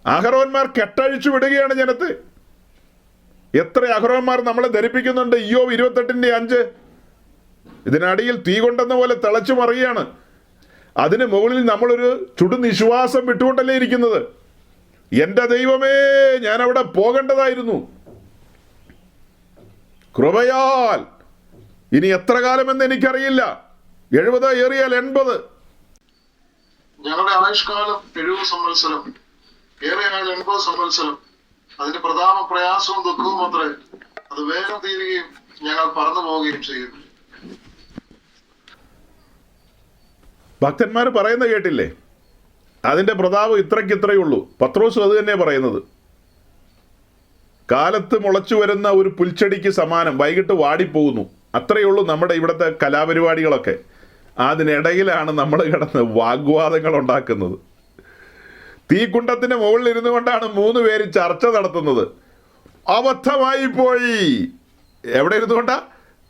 അഹരോന്മാർ കെട്ടഴിച്ചു വിടുകയാണ് ജനത്തെ. എത്ര അഹരോന്മാർ നമ്മളെ ധരിപ്പിക്കുന്നുണ്ട്. ഇയ്യോബ് 28:5 ഇതിനടിയിൽ തീ കൊണ്ടെന്ന പോലെ തിളച്ചു മറിയാണ്. അതിന് മുകളിൽ നമ്മളൊരു ചുടുനിശ്വാസം വിട്ടുകൊണ്ടല്ലേ ഇരിക്കുന്നത്. എൻ്റെ ദൈവമേ, ഞാൻ അവിടെ പോകേണ്ടതായിരുന്നു. കൃപയാൽ ഇനി എത്ര കാലമെന്ന് എനിക്കറിയില്ല. 70 ഏറിയാൽ 80. ഞങ്ങളുടെ ആയുഷ്കാലം 70 സംവത്സരം, ഏറെയാൽ 80 സംവത്സരം. അതിന്റെ പ്രധാന പ്രയാസവും ദുഃഖവും അത്രേ. അത് വേഗം തീരുകയും ഞങ്ങൾ പറന്നു പോവുകയും ചെയ്യുന്നു. ഭക്തന്മാർ പറയുന്ന കേട്ടില്ലേ? അതിൻ്റെ പ്രതാപം ഇത്രയ്ക്കിത്രയേ ഉള്ളൂ. പത്രോസ് അത് തന്നെ പറയുന്നത്. കാലത്ത് മുളച്ചു വരുന്ന ഒരു പുൽച്ചെടിക്ക് സമാനം, വൈകിട്ട് വാടിപ്പോകുന്നു. അത്രയേ ഉള്ളൂ നമ്മുടെ ഇവിടുത്തെ കലാപരിപാടികളൊക്കെ. അതിനിടയിലാണ് നമ്മൾ കിടന്ന് വാഗ്വാദങ്ങൾ ഉണ്ടാക്കുന്നത്. തീക്കുണ്ടത്തിന് മുകളിൽ ഇരുന്നു കൊണ്ടാണ് 3 പേര് ചർച്ച നടത്തുന്നത്. അബദ്ധമായി പോയി. എവിടെ ഇരുന്നു കൊണ്ടാ?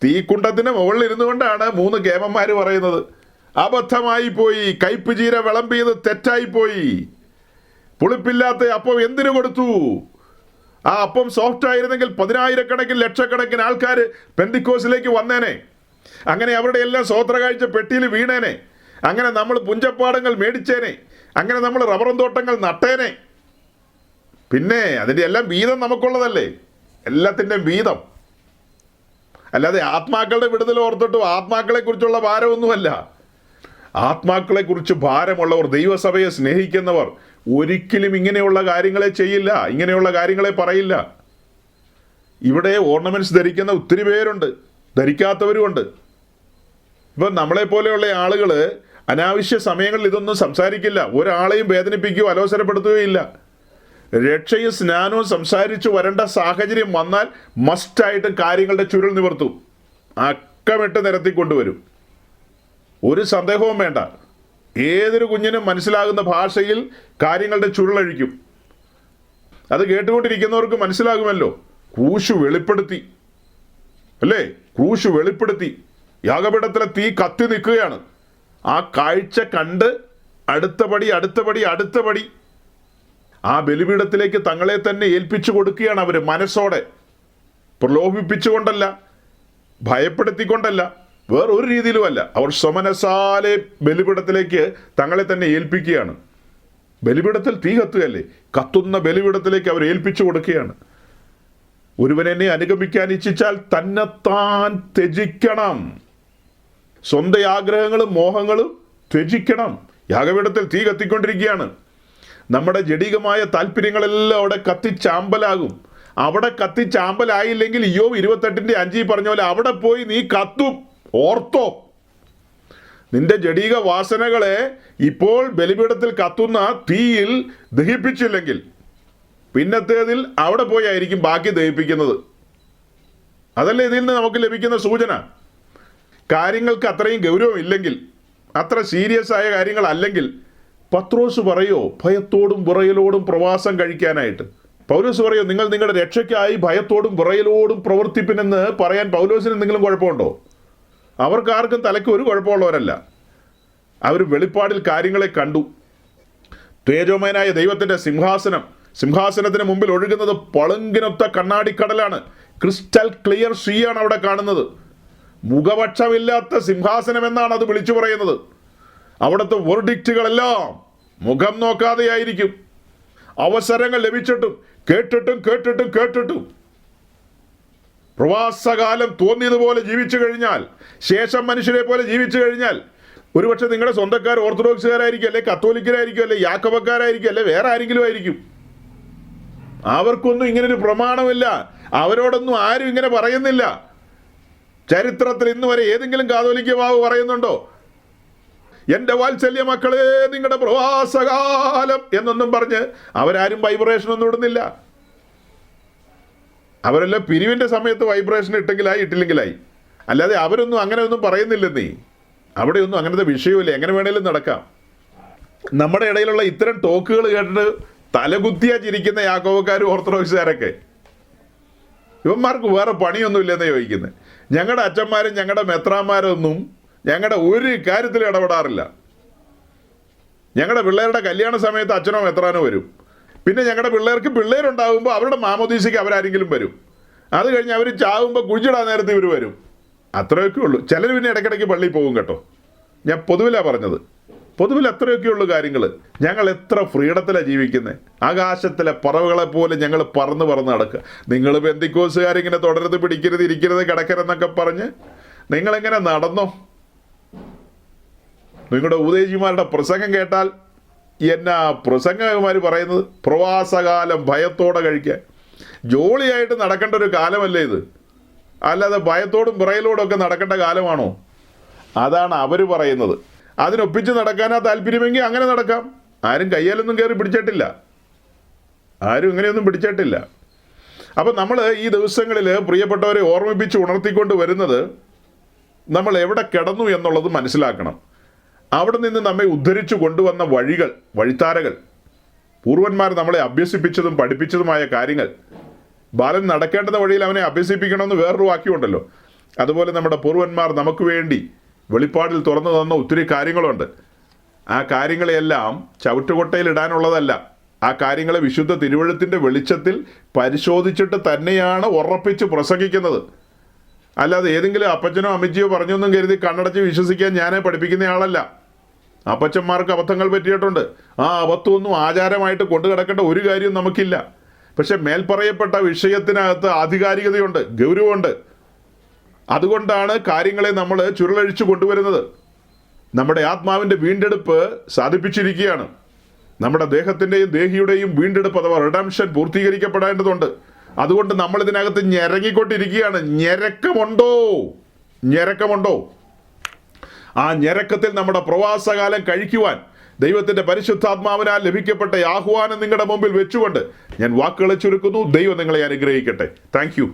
തീക്കുണ്ടത്തിന് മുകളിൽ ഇരുന്നു കൊണ്ടാണ് 3 കേമന്മാർ പറയുന്നത്. അബദ്ധമായി പോയി, കയ്പ് ചീര വിളമ്പിയത് തെറ്റായിപ്പോയി, പുളിപ്പില്ലാത്ത അപ്പം എന്തിനു കൊടുത്തു? ആ അപ്പം സോഫ്റ്റ് ആയിരുന്നെങ്കിൽ 10,000-കണക്കിന് ലക്ഷക്കണക്കിന് ആൾക്കാർ പെന്തിക്കോസിലേക്ക് വന്നേനെ. അങ്ങനെ അവരുടെ എല്ലാം സ്വോത്ര കാഴ്ച പെട്ടിയിൽ വീണേനെ. അങ്ങനെ നമ്മൾ പുഞ്ചപ്പാടങ്ങൾ മേടിച്ചേനെ. അങ്ങനെ നമ്മൾ റബ്ബറും തോട്ടങ്ങൾ നട്ടേനെ. പിന്നെ അതിൻ്റെ എല്ലാം വീതം നമുക്കുള്ളതല്ലേ, എല്ലാത്തിൻ്റെയും വീതം. അല്ലാതെ ആത്മാക്കളുടെ വിടുതൽ ഓർത്തിട്ടും ആത്മാക്കളെക്കുറിച്ചുള്ള ഭാരമൊന്നുമല്ല. ആത്മാക്കളെക്കുറിച്ച് ഭാരമുള്ളവർ, ദൈവസഭയെ സ്നേഹിക്കുന്നവർ ഒരിക്കലും ഇങ്ങനെയുള്ള കാര്യങ്ങളെ ചെയ്യില്ല, ഇങ്ങനെയുള്ള കാര്യങ്ങളെ പറയില്ല. ഇവിടെ ഓർണമെന്റ്സ് ധരിക്കുന്ന ഒത്തിരി പേരുണ്ട്, ധരിക്കാത്തവരുമുണ്ട്. ഇപ്പം നമ്മളെപ്പോലെയുള്ള ആളുകൾ അനാവശ്യ സമയങ്ങളിൽ ഇതൊന്നും സംസാരിക്കില്ല, ഒരാളെയും വേദനിപ്പിക്കുകയോ അലോസരപ്പെടുത്തുകയോ ഇല്ല. രക്ഷയും സ്നാനവും സംസാരിച്ചു വരേണ്ട സാഹചര്യം വന്നാൽ മസ്റ്റായിട്ട് കാര്യങ്ങളുടെ ചുരുൾ നിവർത്തും, അക്കമിട്ട് നിരത്തി കൊണ്ടുവരും. ഒരു സന്ദേഹവും വേണ്ട. ഏതൊരു കുഞ്ഞിനും മനസ്സിലാകുന്ന ഭാഷയിൽ കാര്യങ്ങളുടെ ചുരുളഴിക്കും. അത് കേട്ടുകൊണ്ടിരിക്കുന്നവർക്ക് മനസ്സിലാകുമല്ലോ. ക്രൂശ് വെളിപ്പെടുത്തി, അല്ലേ? ക്രൂശ് വെളിപ്പെടുത്തി. യാഗപീഠത്തിലെ തീ കത്തി നിൽക്കുകയാണ്. ആ കാഴ്ച കണ്ട് അടുത്ത പടി ആ ബലിപീഠത്തിലേക്ക് തങ്ങളെ തന്നെ ഏൽപ്പിച്ചു കൊടുക്കുകയാണ് അവർ. മനസ്സോടെ, പ്രലോഭിപ്പിച്ചുകൊണ്ടല്ല, ഭയപ്പെടുത്തിക്കൊണ്ടല്ല, വേറൊരു രീതിയിലുമല്ല. അവർ സ്വമനസാലെ ബലിപീഠത്തിലേക്ക് തങ്ങളെ തന്നെ ഏൽപ്പിക്കുകയാണ്. ബലിപീഠത്തിൽ തീ കത്തുകയല്ലേ, കത്തുന്ന ബലിപീഠത്തിലേക്ക് അവർ ഏൽപ്പിച്ചു കൊടുക്കുകയാണ്. ഒരുവനെന്നെ അനുഗമിക്കാൻ ഇച്ഛിച്ചാൽ തന്നെത്താൻ ത്യജിക്കണം. സ്വന്തം ആഗ്രഹങ്ങളും മോഹങ്ങളും ത്യജിക്കണം. യാഗപീഠത്തിൽ തീ കത്തിക്കൊണ്ടിരിക്കുകയാണ്. നമ്മുടെ ജഡികമായ താല്പര്യങ്ങളെല്ലാം അവിടെ കത്തിച്ചാമ്പലാകും. അവിടെ കത്തിച്ചാമ്പലായില്ലെങ്കിൽ ഇയ്യോബ് 28:5 പറഞ്ഞ പോലെ അവിടെ പോയി നീ കത്തും. ഓർത്തോ, നിന്റെ ജഡീക വാസനകളെ ഇപ്പോൾ ബലിപീഠത്തിൽ കത്തുന്ന തീയിൽ ദഹിപ്പിച്ചില്ലെങ്കിൽ പിന്നത്തേതിൽ അവിടെ പോയി ആയിരിക്കും ബാക്കി ദഹിപ്പിക്കുന്നത്. അതല്ലേ ഇതിൽ നിന്ന് നമുക്ക് ലഭിക്കുന്ന സൂചന. കാര്യങ്ങൾക്ക് അത്രയും ഗൗരവമില്ലെങ്കിൽ, അത്ര സീരിയസ് ആയ കാര്യങ്ങളല്ലെങ്കിൽ പത്രോസ് പറയോ ഭയത്തോടും വിറയലോടും പ്രവാസം കഴിക്കാനായിട്ട്? പൗലോസ് പറയോ നിങ്ങൾ നിങ്ങളുടെ രക്ഷയ്ക്കായി ഭയത്തോടും വിറയലോടും പ്രവർത്തിപ്പിനെന്ന് പറയാൻ പൗലോസിന് എന്തെങ്കിലും കുഴപ്പമുണ്ടോ? അവർക്കാർക്കും തലയ്ക്ക് ഒരു കുഴപ്പമുള്ളവരല്ല. അവർ വെളിപ്പാടിൽ കാര്യങ്ങളെ കണ്ടു. തേജോമയനായ ദൈവത്തിൻ്റെ സിംഹാസനത്തിന് മുമ്പിൽ ഒഴുകുന്നത് പളുങ്കിനൊത്ത കണ്ണാടിക്കടലാണ്. ക്രിസ്റ്റൽ ക്ലിയർ സീയാണ് അവിടെ കാണുന്നത്. മുഖപക്ഷമില്ലാത്ത സിംഹാസനം എന്നാണ് അത് വിളിച്ചു പറയുന്നത്. അവിടുത്തെ വെർഡിക്റ്റുകളെല്ലാം മുഖം നോക്കാതെയായിരിക്കും. അവസരങ്ങൾ ലഭിച്ചിട്ടും കേട്ടിട്ടും പ്രവാസകാലം തോന്നിയതുപോലെ ജീവിച്ചു കഴിഞ്ഞാൽ, ശേഷം മനുഷ്യരെ പോലെ ജീവിച്ചു കഴിഞ്ഞാൽ, ഒരുപക്ഷെ നിങ്ങളുടെ സ്വന്തക്കാർ ഓർത്തഡോക്സുകാരായിരിക്കും, അല്ലെ കത്തോലിക്കരായിരിക്കും, അല്ലെ യാക്കോബക്കാരായിരിക്കും, അല്ലെ വേറെ ആരെങ്കിലും ആയിരിക്കും. അവർക്കൊന്നും ഇങ്ങനൊരു പ്രമാണമില്ല. അവരോടൊന്നും ആരും ഇങ്ങനെ പറയുന്നില്ല. ചരിത്രത്തിൽ ഇന്ന് വരെ ഏതെങ്കിലും കാതോലിക്ക ബാബു പറയുന്നുണ്ടോ എൻ്റെ വാത്സല്യ മക്കളെ നിങ്ങളുടെ പ്രവാസകാലം എന്നൊന്നും പറഞ്ഞ്? അവരാരും വൈബ്രേഷൻ ഒന്നും ഇടുന്നില്ല. അവരെല്ലാം പിരിവിൻ്റെ സമയത്ത് വൈബ്രേഷൻ ഇട്ടില്ലെങ്കിലായി. അല്ലാതെ അവരൊന്നും അങ്ങനെ ഒന്നും പറയുന്നില്ലെന്നേ. അവിടെയൊന്നും അങ്ങനത്തെ വിഷയമില്ല, എങ്ങനെ വേണേലും നടക്കാം. നമ്മുടെ ഇടയിലുള്ള ഇത്തരം ടോക്കുകൾ കേട്ടിട്ട് തലകുത്തിയാ ചിരിക്കുന്ന യാക്കോബക്കാരും ഓർത്തഡോക്സുകാരൊക്കെ. ഇവന്മാർക്ക് വേറെ പണിയൊന്നുമില്ലെന്ന് ചോദിക്കുന്നത്. ഞങ്ങളുടെ അച്ഛന്മാരും ഞങ്ങളുടെ മെത്രാന്മാരൊന്നും ഞങ്ങളുടെ ഒരു കാര്യത്തിൽ ഇടപെടാറില്ല. ഞങ്ങളുടെ പിള്ളേരുടെ കല്യാണ സമയത്ത് അച്ഛനോ മെത്രാനോ വരും. പിന്നെ ഞങ്ങളുടെ പിള്ളേർക്ക് പിള്ളേരുണ്ടാകുമ്പോൾ അവരുടെ മാമോദീസയ്ക്ക് അവരാരെങ്കിലും വരും. അത് കഴിഞ്ഞ് അവർ ചാവുമ്പോൾ കുഴിച്ചിടാൻ നേരത്തെ ഇവർ വരും. അത്രയൊക്കെ ഉള്ളൂ. ചിലർ പിന്നെ ഇടയ്ക്കിടയ്ക്ക് പള്ളിയിൽ പോകും കേട്ടോ. ഞാൻ പൊതുവിലാണ് പറഞ്ഞത്. പൊതുവിൽ അത്രയൊക്കെയുള്ളൂ കാര്യങ്ങൾ. ഞങ്ങൾ എത്ര ഫ്രീഡത്തിലാണ് ജീവിക്കുന്നത്. ആകാശത്തിലെ പറവുകളെ പോലെ ഞങ്ങൾ പറന്ന് നടക്കുക. നിങ്ങൾ പെന്തിക്കോസുകാരിങ്ങനെ തുടരുത്, പിടിക്കരുത്, ഇരിക്കരുത്, കിടക്കരുതെന്നൊക്കെ പറഞ്ഞ് നിങ്ങളെങ്ങനെ നടന്നോ? നിങ്ങളുടെ ഉപദേശിമാരുടെ പ്രസംഗം കേട്ടാൽ എന്നാ പ്രസംഗകന്മാർ പറയുന്നത്? പ്രവാസകാലം ഭയത്തോടെ കഴിക്കാൻ. ജോളിയായിട്ട് നടക്കേണ്ട ഒരു കാലമല്ലേ ഇത്? അല്ലാതെ ഭയത്തോടും വിറയലോടും ഒക്കെ നടക്കേണ്ട കാലമാണോ? അതാണ് അവർ പറയുന്നത്. അതിനൊപ്പിച്ച് നടക്കാനാ താല്പര്യമെങ്കിൽ അങ്ങനെ നടക്കാം. ആരും കയ്യാലൊന്നും കയറി പിടിച്ചിട്ടില്ല. ആരും ഇങ്ങനെയൊന്നും പിടിച്ചിട്ടില്ല. അപ്പം നമ്മൾ ഈ ദിവസങ്ങളിൽ പ്രിയപ്പെട്ടവരെ ഓർമ്മിപ്പിച്ച് ഉണർത്തിക്കൊണ്ട് വരുന്നത്, നമ്മൾ എവിടെ കിടന്നു എന്നുള്ളത് മനസ്സിലാക്കണം. അവിടെ നിന്ന് നമ്മെ ഉദ്ധരിച്ചു കൊണ്ടുവന്ന വഴികൾ, വഴിത്താരകൾ, പൂർവന്മാർ നമ്മളെ അഭ്യസിപ്പിച്ചതും പഠിപ്പിച്ചതുമായ കാര്യങ്ങൾ. ബാലൻ നടക്കേണ്ടുന്ന വഴിയിൽ അവനെ അഭ്യസിപ്പിക്കണമെന്ന് വേറൊരു വാക്യമുണ്ടല്ലോ. അതുപോലെ നമ്മുടെ പൂർവന്മാർ നമുക്ക് വേണ്ടി വെളിപ്പാടിൽ തുറന്നു തന്ന ഒത്തിരി കാര്യങ്ങളുണ്ട്. ആ കാര്യങ്ങളെയെല്ലാം ചവിട്ടുകൊട്ടയിൽ ഇടാനുള്ളതല്ല. ആ കാര്യങ്ങളെ വിശുദ്ധ തിരുവഴുത്തിൻ്റെ വെളിച്ചത്തിൽ പരിശോധിച്ചിട്ട് തന്നെയാണ് ഉറപ്പിച്ച് പ്രസംഗിക്കുന്നത്. അല്ലാതെ ഏതെങ്കിലും അപ്പച്ചനോ അമ്മച്ചിയോ പറഞ്ഞൊന്നും കരുതി കണ്ണടച്ച് വിശ്വസിക്കാൻ ഞാനേ പഠിപ്പിക്കുന്ന ആളല്ല. അപ്പച്ചന്മാർക്ക് അബദ്ധങ്ങൾ പറ്റിയിട്ടുണ്ട്. ആ അബദ്ധമൊന്നും ആചാരമായിട്ട് കൊണ്ടു കിടക്കേണ്ട ഒരു കാര്യവും നമുക്കില്ല. പക്ഷെ മേൽപ്പറയപ്പെട്ട വിഷയത്തിനകത്ത് ആധികാരികതയുണ്ട്, ഗൗരവമുണ്ട്. അതുകൊണ്ടാണ് കാര്യങ്ങളെ നമ്മൾ ചുരുളഴിച്ചു കൊണ്ടുവരുന്നത്. നമ്മുടെ ആത്മാവിൻ്റെ വീണ്ടെടുപ്പ് സാധിപ്പിച്ചിരിക്കുകയാണ്. നമ്മുടെ ദേഹത്തിൻ്റെയും ദേഹിയുടെയും വീണ്ടെടുപ്പ് അഥവാ റിഡംഷൻ പൂർത്തീകരിക്കപ്പെടേണ്ടതുണ്ട്. അതുകൊണ്ട് നമ്മൾ ഇതിനകത്ത് ഞെരങ്ങിക്കൊണ്ടിരിക്കുകയാണ്. ഞെരക്കമുണ്ടോ? ആ ഞെരക്കത്തിൽ നമ്മുടെ പ്രവാസകാലം കഴിക്കുവാൻ ദൈവത്തിൻ്റെ പരിശുദ്ധാത്മാവിനാൽ ലഭിക്കപ്പെട്ട ആഹ്വാനം നിങ്ങളുടെ മുമ്പിൽ വെച്ചുകൊണ്ട് ഞാൻ വാക്കുകളെ ചുരുക്കുന്നു. ദൈവം നിങ്ങളെ അനുഗ്രഹിക്കട്ടെ. Thank you.